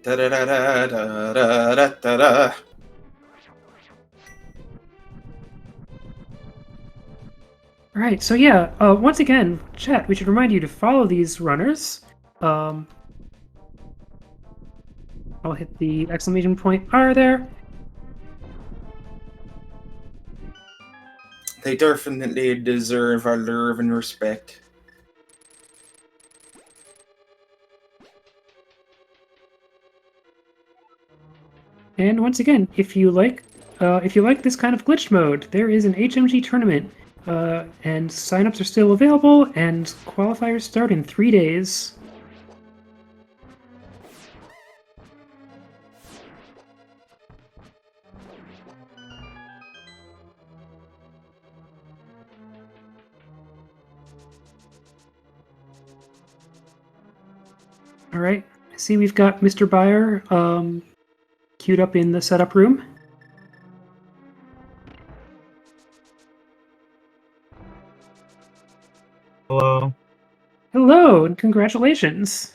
Da da da da da da da da da. Alright, so yeah, once again, chat, we should remind you to follow these runners. I'll hit the exclamation point R there. They definitely deserve our love and respect. And once again, if you like this kind of glitch mode, there is an HMG tournament, and signups are still available, and qualifiers start in 3 days. All right, I see we've got Mr. Buyer queued up in the setup room. Hello. Hello, and congratulations.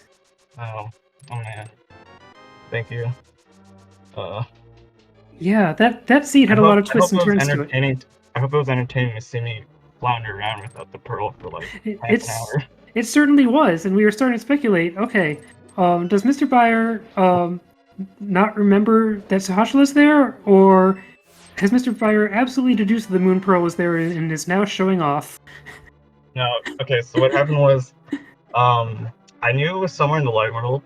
Oh man. Thank you. Yeah, that seed had a lot of twists and turns to it. I hope it was entertaining to see me flounder around without the pearl for like half an hour. It certainly was, and we were starting to speculate. Okay, does Mr. Buyer not remember that Sahashala's there, or has Mr. Buyer absolutely deduced the Moon Pearl was there and is now showing off? No, okay, so what happened was, I knew it was somewhere in the light world,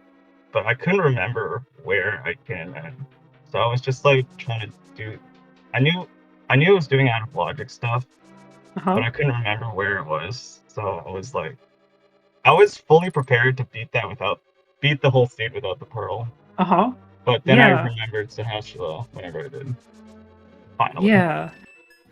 but I couldn't remember where I came in. So I was just like trying to do. I knew it was doing out of logic stuff, Uh-huh. but I couldn't remember where it was. So I was like, I was fully prepared to beat the whole seed without the pearl. Uh-huh. But then I Yeah. remembered Sahashila whenever I did. Finally. Yeah.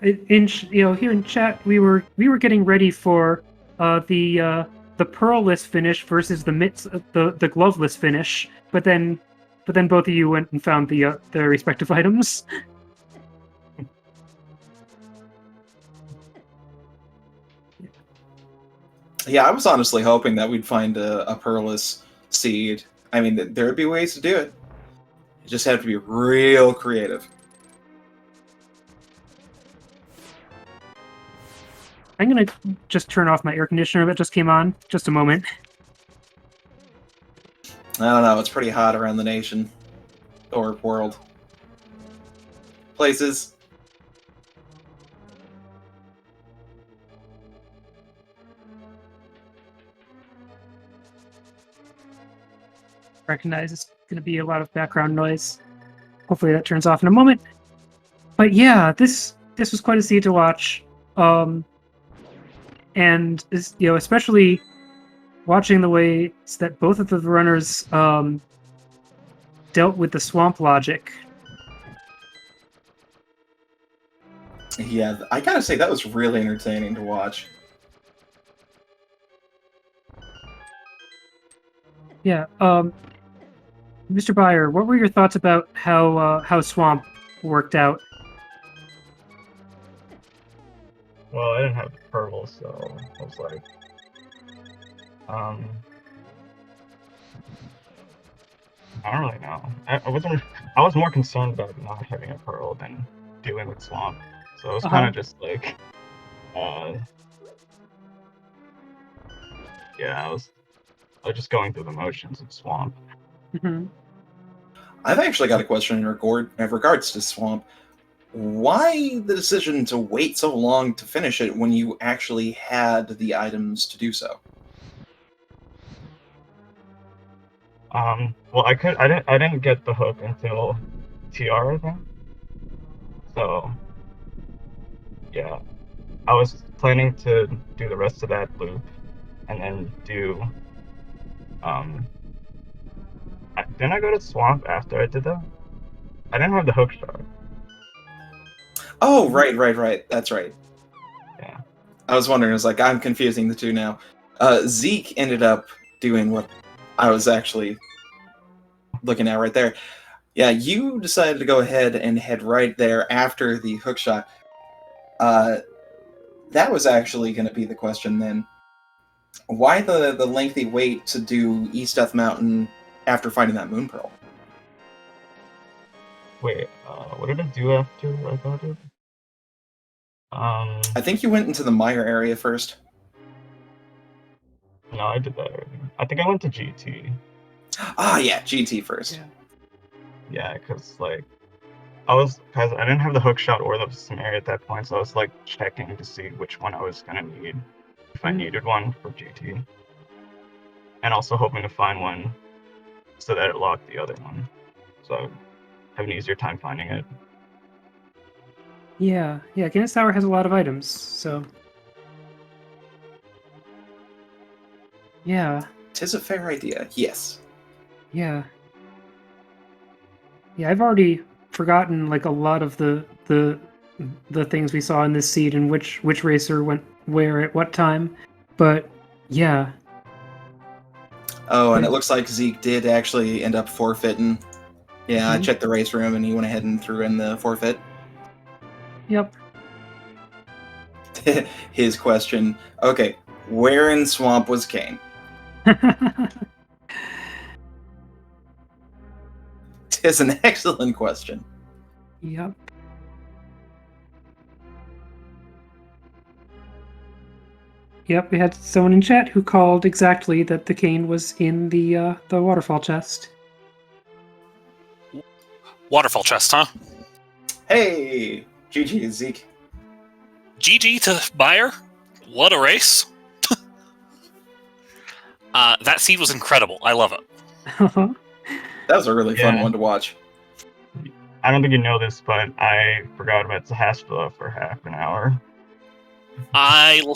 Here in chat, we were getting ready for the pearl-less finish versus the glove-less finish, but then both of you went and found the respective items. Yeah, I was honestly hoping that we'd find a pearless seed. I mean, there would be ways to do it. You just have to be real creative. I'm gonna just turn off my air conditioner that just came on. Just a moment. I don't know, it's pretty hot around the nation. Or world. Places. Recognize it's gonna be a lot of background noise. Hopefully that turns off in a moment. But yeah, this was quite a scene to watch. And especially watching the way that both of the runners dealt with the swamp logic. Yeah, I gotta say, that was really entertaining to watch. Yeah, Mr. Buyer, what were your thoughts about how Swamp worked out. Well, I didn't have pearl, so I was like, I don't really know. I wasn't. I was more concerned about not having a pearl than dealing with swamp. So it was kind of just like, yeah, I was just going through the motions of swamp. Mm-hmm. I've actually got a question in regards to Swamp. Why the decision to wait so long to finish it when you actually had the items to do so? Well, I didn't get the hook until TR, I think. So, yeah, I was planning to do the rest of that loop, and then do, didn't I go to swamp after I did that? I didn't have the hook shot. Oh, right. That's right. Yeah. I was wondering, I was like, I'm confusing the two now. Zeke ended up doing what I was actually looking at right there. Yeah, you decided to go ahead and head right there after the hook shot. That was actually going to be the question then. Why the lengthy wait to do East Death Mountain after finding that moon pearl? Wait, what did I do after I got it? I think you went into the mire area first. No, I did that already. I think I went to GT. Ah, yeah, GT first. Yeah, because like because I didn't have the hook shot or the snare at that point, so I was like checking to see which one I was gonna need if I needed one for GT, and also hoping to find one so that it locked the other one, so I would have an easier time finding it. Yeah, Guinness Tower has a lot of items, so yeah. Tis a fair idea, yes. Yeah, I've already forgotten like a lot of the things we saw in this seed and which racer went where at what time, but yeah. Oh, and it looks like Zeke did actually end up forfeiting. Yeah, I Mhm. checked the race room and he went ahead and threw in the forfeit. Yep. His question, okay, where in Swamp was Kane? Tis an excellent question. Yep. Yep, we had someone in chat who called exactly that the cane was in the waterfall chest. Waterfall chest, huh? Hey, GG, Zeke. GG to Bayer. What a race. That seed was incredible. I love it. That was a really fun Yeah. one to watch. I don't think you know this, but I forgot about Zahastula for half an hour. I'm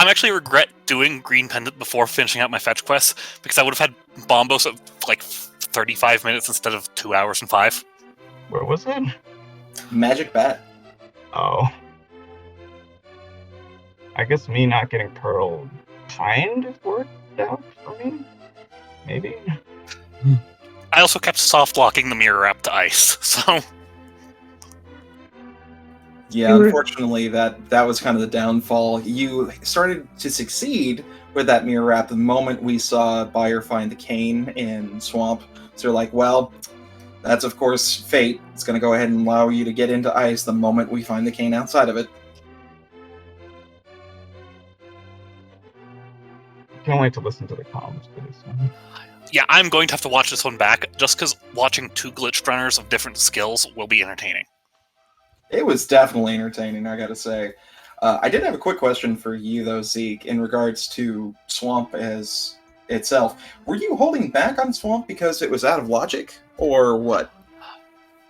actually regret doing Green Pendant before finishing out my fetch quest, because I would have had Bombos of like 35 minutes instead of 2 hours and 5. Where was it? Magic Bat. Oh. I guess me not getting Pearl kind of worked out for me? Maybe? I also kept soft locking the mirror up to ice, so Yeah, unfortunately, that was kind of the downfall. You started to succeed with that mirror wrap the moment we saw Bayer find the cane in Swamp. So you're like, well, that's of course fate. It's going to go ahead and allow you to get into ice the moment we find the cane outside of it. Can't wait to listen to the comms for this one. yeah, I'm going to have to watch this one back, just because watching two glitched runners of different skills will be entertaining. It was definitely entertaining, I gotta say. I did have a quick question for you, though, Zeke, in regards to Swamp as itself. Were you holding back on Swamp because it was out of logic, or what?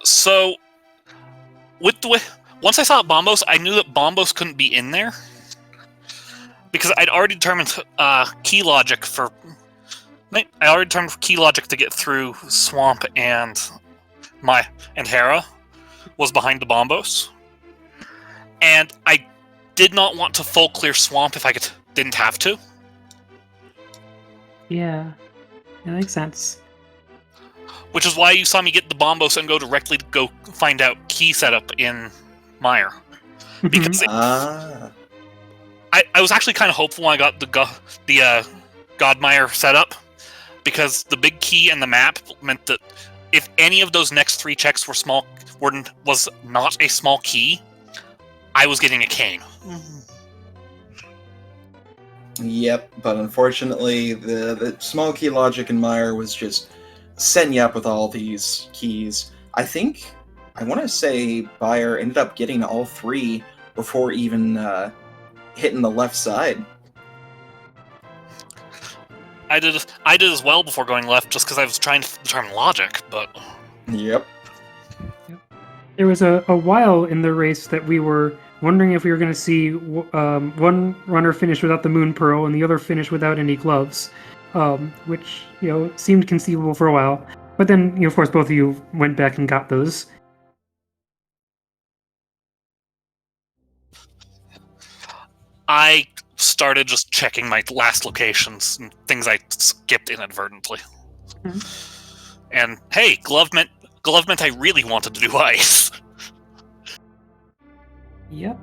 So, once I saw Bombos, I knew that Bombos couldn't be in there, because I'd already determined key logic to get through Swamp and Hera was behind the Bombos, and I did not want to full clear Swamp if I didn't have to. Yeah, that makes sense. Which is why you saw me get the Bombos and go directly to go find out key setup in Mire. Because Ah. I was actually kind of hopeful when I got the Godmire setup, because the big key and the map meant that if any of those next 3 checks was not a small key, I was getting a cane. Yep, but unfortunately, the small key logic in Mire was just setting you up with all these keys. I want to say Bayer ended up getting all 3 before even hitting the left side. I did as well before going left, just because I was trying to determine logic, but... Yep. There was a while in the race that we were wondering if we were going to see one runner finish without the Moon Pearl and the other finish without any gloves, which, seemed conceivable for a while. But then, of course, both of you went back and got those. I started just checking my last locations and things I skipped inadvertently. Mm-hmm. And hey, glove meant I really wanted to do ice. Yep.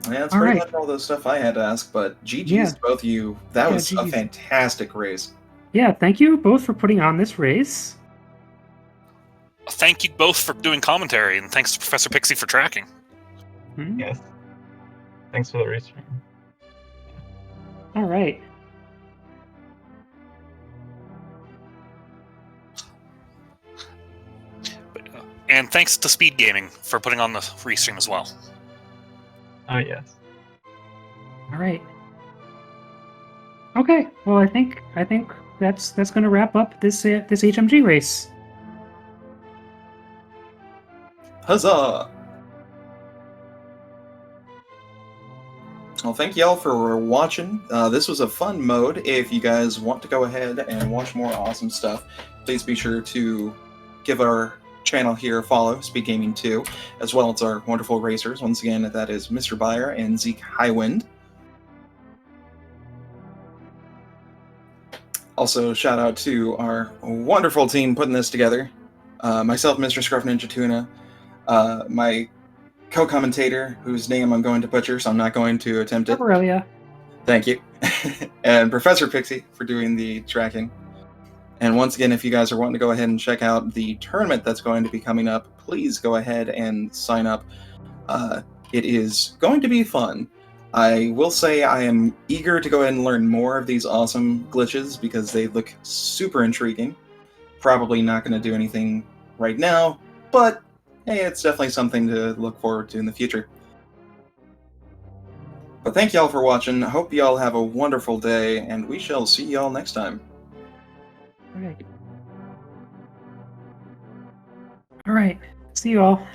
Yeah, that's pretty much all the stuff I had to ask, but GG's to both of you. That was a fantastic race. Yeah, thank you both for putting on this race. Thank you both for doing commentary, and thanks to Professor Pixie for tracking. Mm-hmm. Yes. Thanks for the race. All right. And thanks to Speed Gaming for putting on the restream as well. Oh, yes. All right. Okay. Well, I think that's going to wrap up this HMG race. Huzzah! Well, thank y'all for watching. This was a fun mode. If you guys want to go ahead and watch more awesome stuff, please be sure to give our channel here a follow, Speed Gaming 2, as well as our wonderful racers. Once again, that is Mr. Bayer and Zeke Highwind. Also, shout out to our wonderful team putting this together. Myself, Mr. Scruff Ninja Tuna, my co-commentator, whose name I'm going to butcher, so I'm not going to attempt it. Aurelia. Thank you. And Professor Pixie for doing the tracking. And once again, if you guys are wanting to go ahead and check out the tournament that's going to be coming up, please go ahead and sign up. It is going to be fun. I will say I am eager to go ahead and learn more of these awesome glitches because they look super intriguing. Probably not going to do anything right now, but hey, it's definitely something to look forward to in the future. But thank y'all for watching. Hope y'all have a wonderful day, and we shall see y'all next time. All right. See you all.